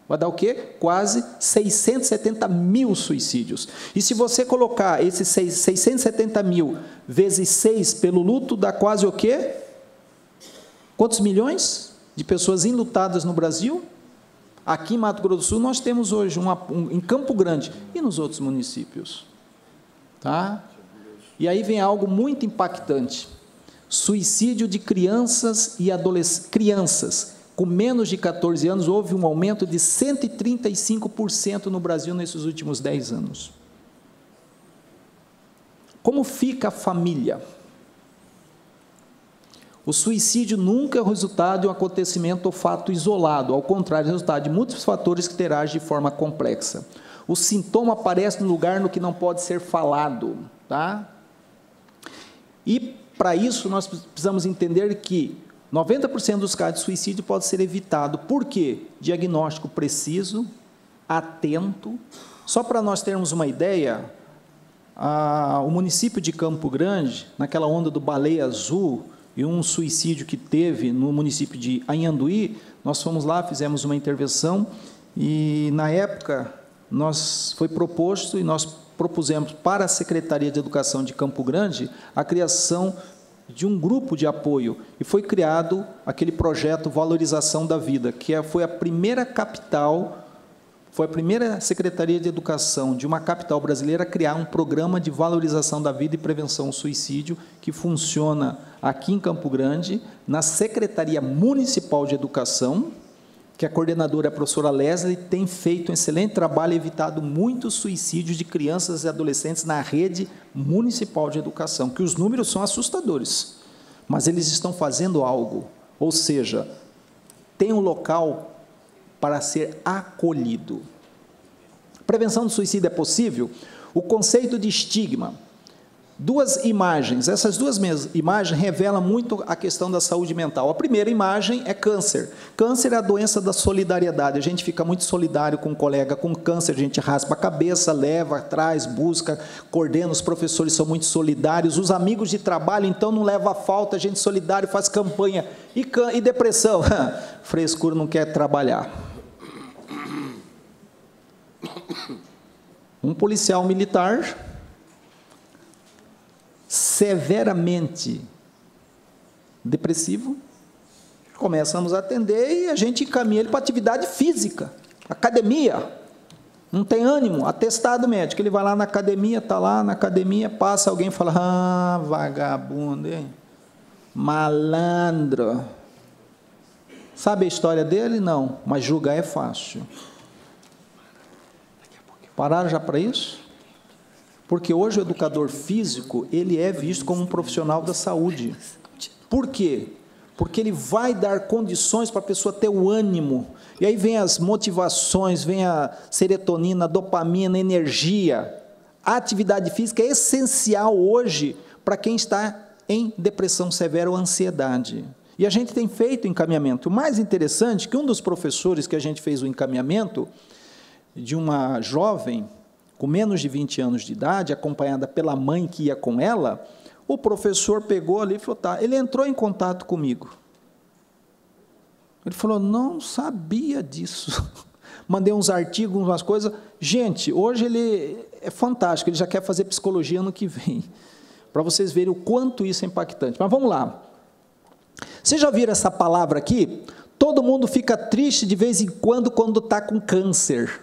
vai dar o quê? Quase 670 mil suicídios. E se você colocar esses 670 mil vezes 6 pelo luto, dá quase o quê? Quantos milhões de pessoas enlutadas no Brasil? Aqui em Mato Grosso do Sul, nós temos hoje, em Campo Grande, e nos outros municípios. Tá? E aí vem algo muito impactante. Suicídio de crianças e adolescentes. Crianças com menos de 14 anos, houve um aumento de 135% no Brasil nesses últimos 10 anos. Como fica a família? O suicídio nunca é o resultado de um acontecimento ou fato isolado, ao contrário, é o resultado de muitos fatores que interagem de forma complexa. O sintoma aparece no lugar no que não pode ser falado, tá? E para isso, nós precisamos entender que 90% dos casos de suicídio pode ser evitado. Por quê? Diagnóstico preciso, atento. Só para nós termos uma ideia, o município de Campo Grande, naquela onda do Baleia Azul, e um suicídio que teve no município de Anhanduí, nós fomos lá, fizemos uma intervenção, e, na época, foi proposto, e nós propusemos para a Secretaria de Educação de Campo Grande a criação de um grupo de apoio, e foi criado aquele projeto Valorização da Vida, que foi a primeira capital, foi a primeira Secretaria de Educação de uma capital brasileira a criar um programa de valorização da vida e prevenção ao suicídio, que funciona aqui em Campo Grande, na Secretaria Municipal de Educação, que a coordenadora é a professora Leslie, tem feito um excelente trabalho e evitado muitos suicídios de crianças e adolescentes na rede municipal de educação, que os números são assustadores, mas eles estão fazendo algo, ou seja, tem um local para ser acolhido. Prevenção do suicídio é possível? O conceito de estigma. Duas imagens, essas duas imagens revelam muito a questão da saúde mental. A primeira imagem é câncer. Câncer é a doença da solidariedade. A gente fica muito solidário com um colega com câncer, a gente raspa a cabeça, leva, traz, busca, coordena, os professores são muito solidários, os amigos de trabalho, então, não leva a falta, a gente solidário, faz campanha. E depressão? Frescura, não quer trabalhar. Um policial militar severamente depressivo, começamos a atender e a gente encaminha ele para atividade física, academia, não tem ânimo, atestado médico, ele vai lá na academia, está lá na academia, passa alguém e fala, vagabundo, hein? Malandro, sabe a história dele? Não, mas julgar é fácil. Pararam já para isso? Porque hoje o educador físico, ele é visto como um profissional da saúde. Por quê? Porque ele vai dar condições para a pessoa ter o ânimo. E aí vem as motivações, vem a serotonina, a dopamina, a energia. A atividade física é essencial hoje para quem está em depressão severa ou ansiedade. E a gente tem feito encaminhamento. O mais interessante é que um dos professores que a gente fez o encaminhamento, de uma jovem com menos de 20 anos de idade, acompanhada pela mãe que ia com ela, o professor pegou ali e falou, tá, ele entrou em contato comigo. Ele falou, não sabia disso. Mandei uns artigos, umas coisas. Gente, hoje ele é fantástico, ele já quer fazer psicologia ano que vem, para vocês verem o quanto isso é impactante. Mas vamos lá. Vocês já viram essa palavra aqui? Todo mundo fica triste de vez em quando está com câncer.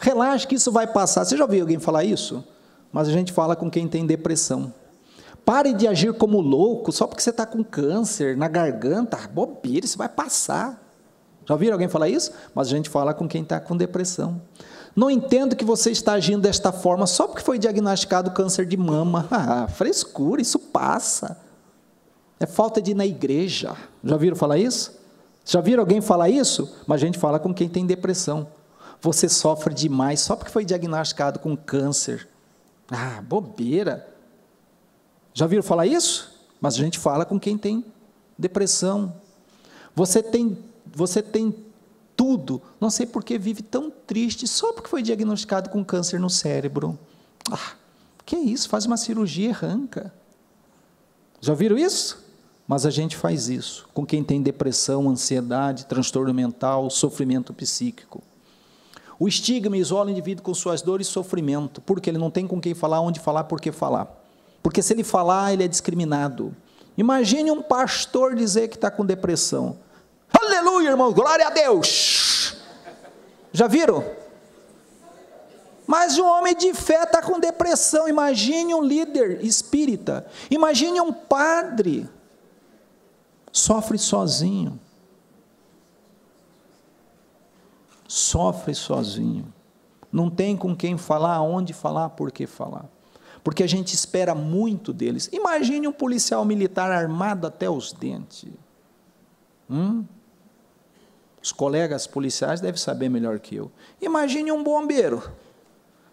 Relaxa que isso vai passar. Você já ouviu alguém falar isso? Mas a gente fala com quem tem depressão. Pare de agir como louco, só porque você está com câncer na garganta, bobeira, isso vai passar. Já ouviram alguém falar isso? Mas a gente fala com quem está com depressão. Não entendo que você está agindo desta forma, só porque foi diagnosticado câncer de mama. Frescura, isso passa. É falta de ir na igreja. Já ouviram falar isso? Já viram alguém falar isso? Mas a gente fala com quem tem depressão. Você sofre demais só porque foi diagnosticado com câncer. Bobeira. Já viram falar isso? Mas a gente fala com quem tem depressão. Você tem tudo, não sei por que vive tão triste só porque foi diagnosticado com câncer no cérebro. Que isso? Faz uma cirurgia e arranca. Já viram isso? Mas a gente faz isso com quem tem depressão, ansiedade, transtorno mental, sofrimento psíquico. O estigma isola o indivíduo com suas dores e sofrimento, porque ele não tem com quem falar, onde falar, por que falar. Porque se ele falar, ele é discriminado. Imagine um pastor dizer que está com depressão. Aleluia, irmão, glória a Deus. Já viram? Mas um homem de fé está com depressão. Imagine um líder espírita. Imagine um padre. Sofre sozinho. Sofre sozinho, não tem com quem falar, onde falar, por que falar, porque a gente espera muito deles. Imagine um policial militar armado até os dentes. Os colegas policiais devem saber melhor que eu. Imagine um bombeiro,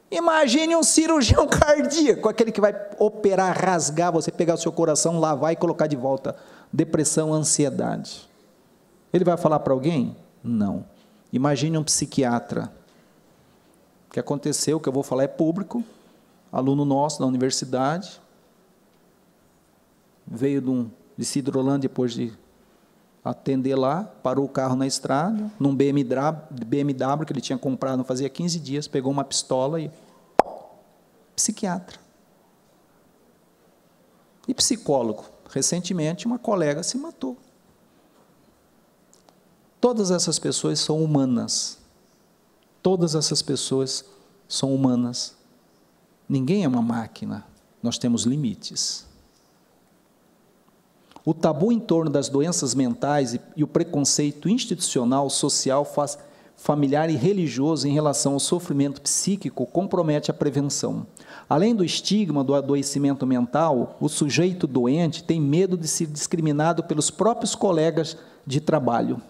Imagine um cirurgião cardíaco, aquele que vai operar, rasgar, você pegar o seu coração, lavar e colocar de volta. Depressão, ansiedade. Ele vai falar para alguém? Não. Imagine um psiquiatra. O que aconteceu, o que eu vou falar é público, aluno nosso da universidade, veio de Cidrolândia depois de atender lá, parou o carro na estrada, num BMW que ele tinha comprado, não fazia 15 dias, pegou uma pistola e... Psiquiatra. E psicólogo. Recentemente, uma colega se matou. Todas essas pessoas são humanas. Todas essas pessoas são humanas. Ninguém é uma máquina. Nós temos limites. O tabu em torno das doenças mentais e o preconceito institucional, social, familiar e religioso em relação ao sofrimento psíquico compromete a prevenção. Além do estigma do adoecimento mental, o sujeito doente tem medo de ser discriminado pelos próprios colegas de trabalho,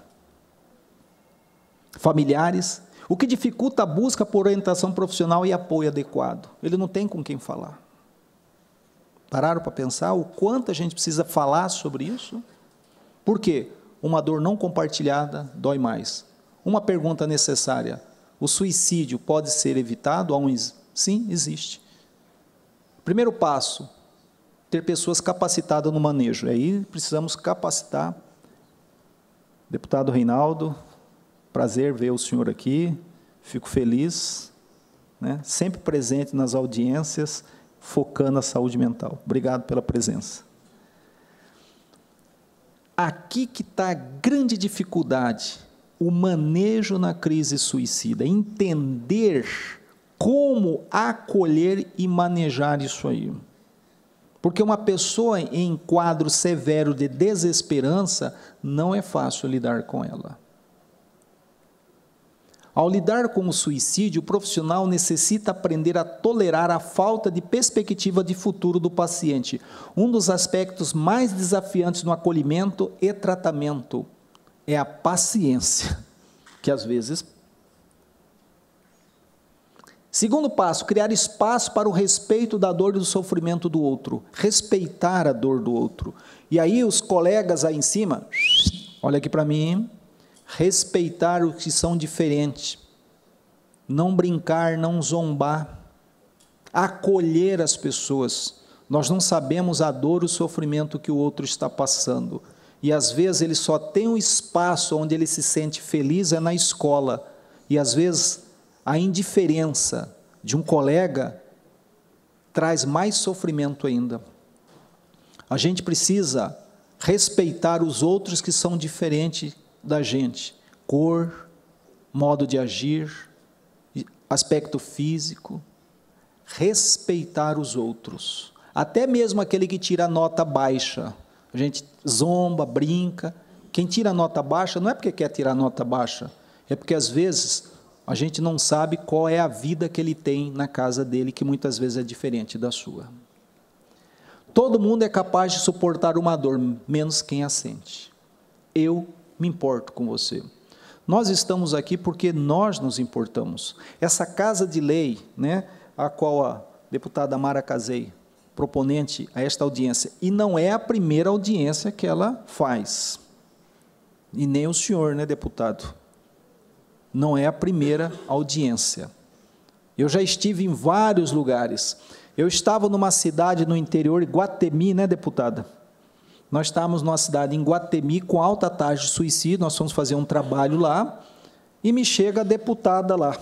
familiares, o que dificulta a busca por orientação profissional e apoio adequado. Ele não tem com quem falar. Pararam para pensar o quanto a gente precisa falar sobre isso? Por quê? Uma dor não compartilhada dói mais. Uma pergunta necessária: o suicídio pode ser evitado? Sim, existe. Primeiro passo, ter pessoas capacitadas no manejo. Aí precisamos capacitar. Deputado Reinaldo, prazer ver o senhor aqui, fico feliz, né? Sempre presente nas audiências, focando a saúde mental. Obrigado pela presença. Aqui que está a grande dificuldade, o manejo na crise suicida, entender como acolher e manejar isso aí. Porque uma pessoa em quadro severo de desesperança, não é fácil lidar com ela. Ao lidar com o suicídio, o profissional necessita aprender a tolerar a falta de perspectiva de futuro do paciente. Um dos aspectos mais desafiantes no acolhimento e tratamento é a paciência, que às vezes... Segundo passo, criar espaço para o respeito da dor e do sofrimento do outro. Respeitar a dor do outro. E aí os colegas aí em cima, olha aqui para mim, respeitar os que são diferentes, não brincar, não zombar, acolher as pessoas. Nós não sabemos a dor e o sofrimento que o outro está passando, e às vezes ele só tem um espaço onde ele se sente feliz, é na escola, e às vezes a indiferença de um colega traz mais sofrimento ainda. A gente precisa respeitar os outros que são diferentes da gente, cor, modo de agir, aspecto físico, respeitar os outros, até mesmo aquele que tira nota baixa, a gente zomba, brinca, quem tira nota baixa não é porque quer tirar nota baixa, é porque às vezes a gente não sabe qual é a vida que ele tem na casa dele, que muitas vezes é diferente da sua. Todo mundo é capaz de suportar uma dor, menos quem a sente. Eu me importo com você. Nós estamos aqui porque nós nos importamos. Essa casa de lei, né, a qual a deputada Mara Casei, proponente a esta audiência, e não é a primeira audiência que ela faz, e nem o senhor, né, deputado? Não é a primeira audiência. Eu já estive em vários lugares. Eu estava numa cidade no interior, Iguatemi, né, deputada? Nós estávamos numa cidade em Iguatemi com alta taxa de suicídio, nós fomos fazer um trabalho lá, e me chega a deputada lá.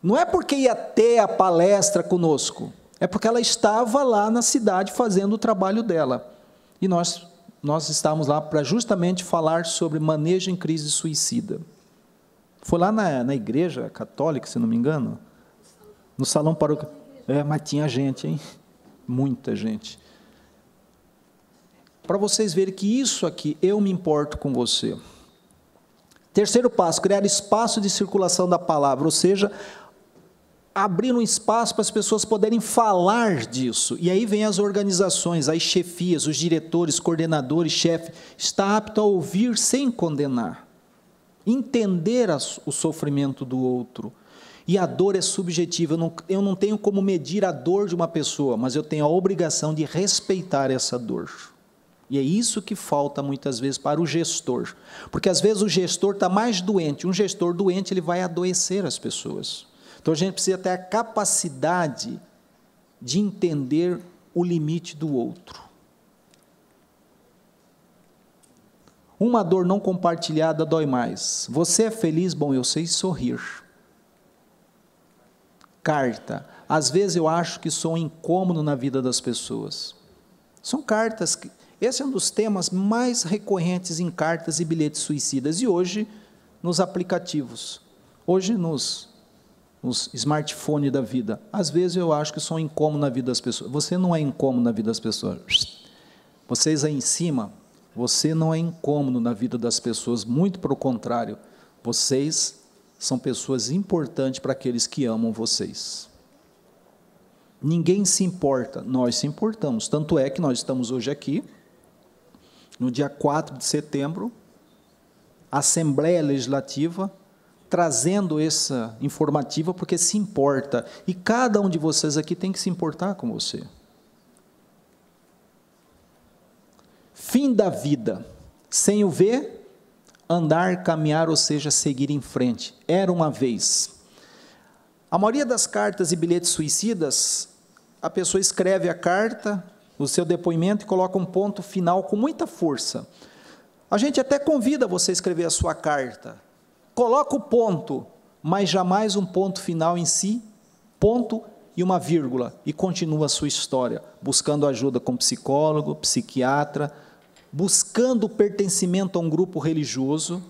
Não é porque ia ter a palestra conosco, é porque ela estava lá na cidade fazendo o trabalho dela. E nós estávamos lá para justamente falar sobre manejo em crise suicida. Foi lá na igreja católica, se não me engano, no salão paroquial. Mas tinha gente, hein? Muita gente. Para vocês verem que isso aqui, eu me importo com você. Terceiro passo, criar espaço de circulação da palavra, ou seja, abrir um espaço para as pessoas poderem falar disso. E aí vem as organizações, as chefias, os diretores, coordenadores, chefe, está apto a ouvir sem condenar. entender o sofrimento do outro. E a dor é subjetiva, eu não tenho como medir a dor de uma pessoa, mas eu tenho a obrigação de respeitar essa dor. E é isso que falta muitas vezes para o gestor, porque às vezes o gestor está mais doente, um gestor doente ele vai adoecer as pessoas. Então a gente precisa ter a capacidade de entender o limite do outro. Uma dor não compartilhada dói mais. Você é feliz? Bom, eu sei sorrir. Carta. Às vezes eu acho que sou incômodo na vida das pessoas. São cartas que... Esse é um dos temas mais recorrentes em cartas e bilhetes suicidas. E hoje, nos aplicativos. Hoje, nos smartphones da vida. Às vezes eu acho que sou incômodo na vida das pessoas. Você não é incômodo na vida das pessoas. Vocês aí em cima, você não é incômodo na vida das pessoas. Muito pelo contrário. Vocês são pessoas importantes para aqueles que amam vocês. Ninguém se importa, nós se importamos. Tanto é que nós estamos hoje aqui, no dia 4 de setembro, Assembleia Legislativa, trazendo essa informativa, porque se importa. E cada um de vocês aqui tem que se importar com você. Fim da vida, sem o ver, andar, caminhar, ou seja, seguir em frente. Era uma vez. A maioria das cartas e bilhetes suicidas, a pessoa escreve a carta, o seu depoimento, e coloca um ponto final com muita força. A gente até convida você a escrever a sua carta. Coloca o ponto, mas jamais um ponto final em si, ponto e uma vírgula, e continua a sua história, buscando ajuda com psicólogo, psiquiatra, buscando o pertencimento a um grupo religioso,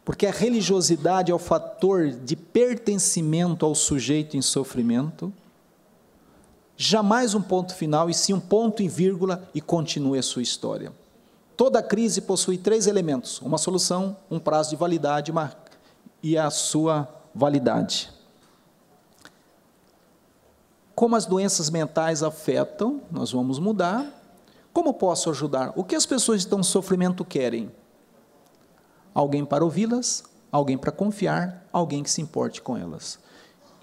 porque a religiosidade é o fator de pertencimento ao sujeito em sofrimento. Jamais um ponto final, e sim um ponto e vírgula, e continue a sua história. Toda crise possui 3 elementos, uma solução, um prazo de validade e a sua validade. Como as doenças mentais afetam, nós vamos mudar. Como posso ajudar? O que as pessoas que estão em sofrimento querem? Alguém para ouvi-las, alguém para confiar, alguém que se importe com elas.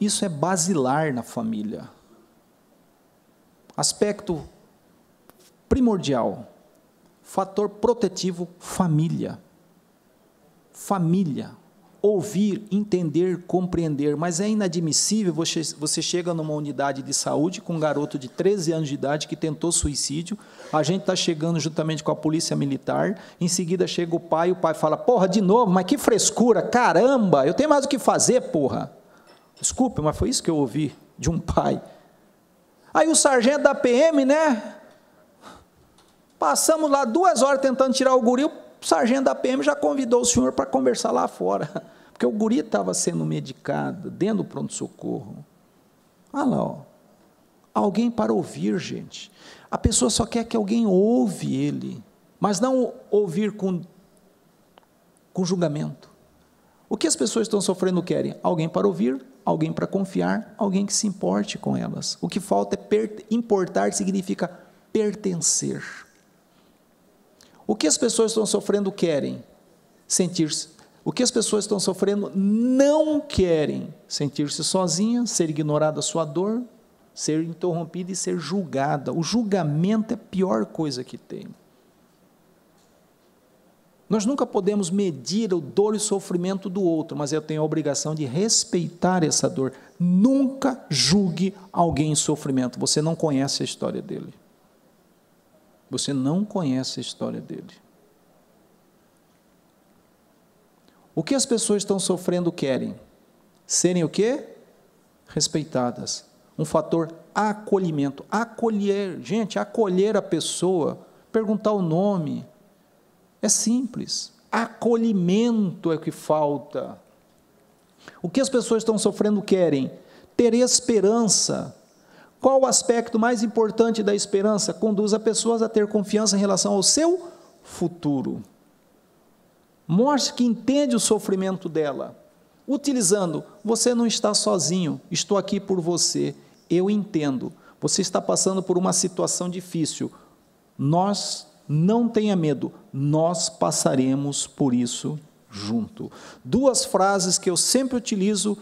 Isso é basilar na família. Aspecto primordial, fator protetivo, família. Família. Ouvir, entender, compreender, mas é inadmissível você chega numa unidade de saúde com um garoto de 13 anos de idade que tentou suicídio, a gente está chegando juntamente com a polícia militar, em seguida chega o pai fala, porra, de novo, mas que frescura, caramba, eu tenho mais o que fazer, porra. Desculpe, mas foi isso que eu ouvi de um pai. Aí o sargento da PM, né, passamos lá 2 horas tentando tirar o guri, o sargento da PM já convidou o senhor para conversar lá fora, porque o guri estava sendo medicado dentro do pronto-socorro. Olha lá, ó. Alguém para ouvir, gente. A pessoa só quer que alguém ouve ele, mas não ouvir com julgamento. O que as pessoas estão sofrendo querem? Alguém para ouvir, alguém para confiar, alguém que se importe com elas. O que falta é importar, significa pertencer. O que as pessoas estão sofrendo querem? Sentir-se. O que as pessoas estão sofrendo não querem? Sentir-se sozinha, ser ignorada a sua dor, ser interrompida e ser julgada. O julgamento é a pior coisa que tem. Nós nunca podemos medir a dor e o sofrimento do outro, mas eu tenho a obrigação de respeitar essa dor. Nunca julgue alguém em sofrimento. Você não conhece a história dele. Você não conhece a história dele. O que as pessoas estão sofrendo querem? Serem o quê? Respeitadas. Um fator acolhimento. Acolher, gente, acolher a pessoa, perguntar o nome. É simples. Acolhimento é o que falta. O que as pessoas estão sofrendo querem? Ter esperança. Qual o aspecto mais importante da esperança? Conduz as pessoas a ter confiança em relação ao seu futuro. Mostre que entende o sofrimento dela, utilizando, você não está sozinho, estou aqui por você, eu entendo, você está passando por uma situação difícil, não tenha medo, nós passaremos por isso junto. Duas frases que eu sempre utilizo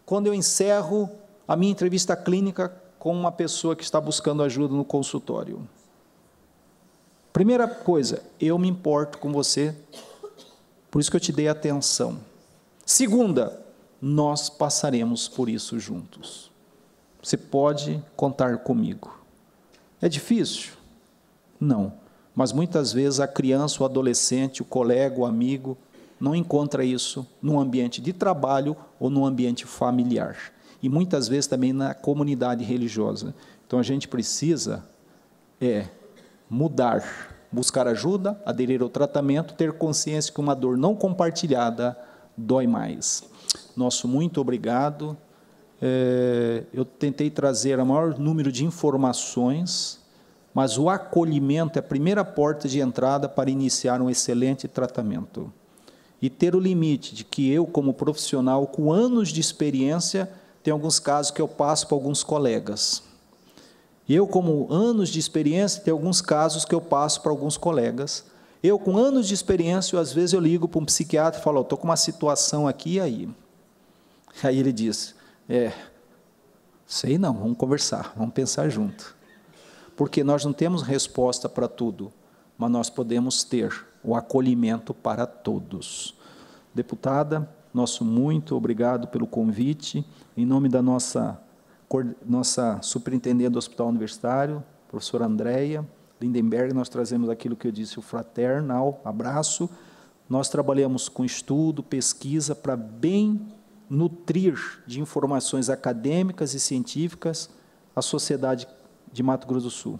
quando eu encerro a minha entrevista clínica com uma pessoa que está buscando ajuda no consultório. Primeira coisa, eu me importo com você, por isso que eu te dei atenção. Segunda, nós passaremos por isso juntos. Você pode contar comigo. É difícil? Não. Mas muitas vezes a criança, o adolescente, o colega, o amigo, não encontra isso no ambiente de trabalho ou no ambiente familiar. E muitas vezes também na comunidade religiosa. Então a gente precisa mudar, buscar ajuda, aderir ao tratamento, ter consciência que uma dor não compartilhada dói mais. Nosso muito obrigado. Eu tentei trazer o maior número de informações, mas o acolhimento é a primeira porta de entrada para iniciar um excelente tratamento. E ter o limite de que eu, como profissional, com anos de experiência, tem alguns casos que eu passo para alguns colegas. Eu, como anos de experiência, tem alguns casos que eu passo para alguns colegas. Eu, com anos de experiência, às vezes eu ligo para um psiquiatra e falo, estou com uma situação aqui, e aí? Aí ele diz, sei não, vamos conversar, vamos pensar junto. Porque nós não temos resposta para tudo, mas nós podemos ter o acolhimento para todos. Deputada, nosso muito obrigado pelo convite, em nome da nossa superintendente do Hospital Universitário, professora Andréia Lindenberg, nós trazemos aquilo que eu disse, o fraternal abraço. Nós trabalhamos com estudo, pesquisa, para bem nutrir de informações acadêmicas e científicas a sociedade de Mato Grosso do Sul.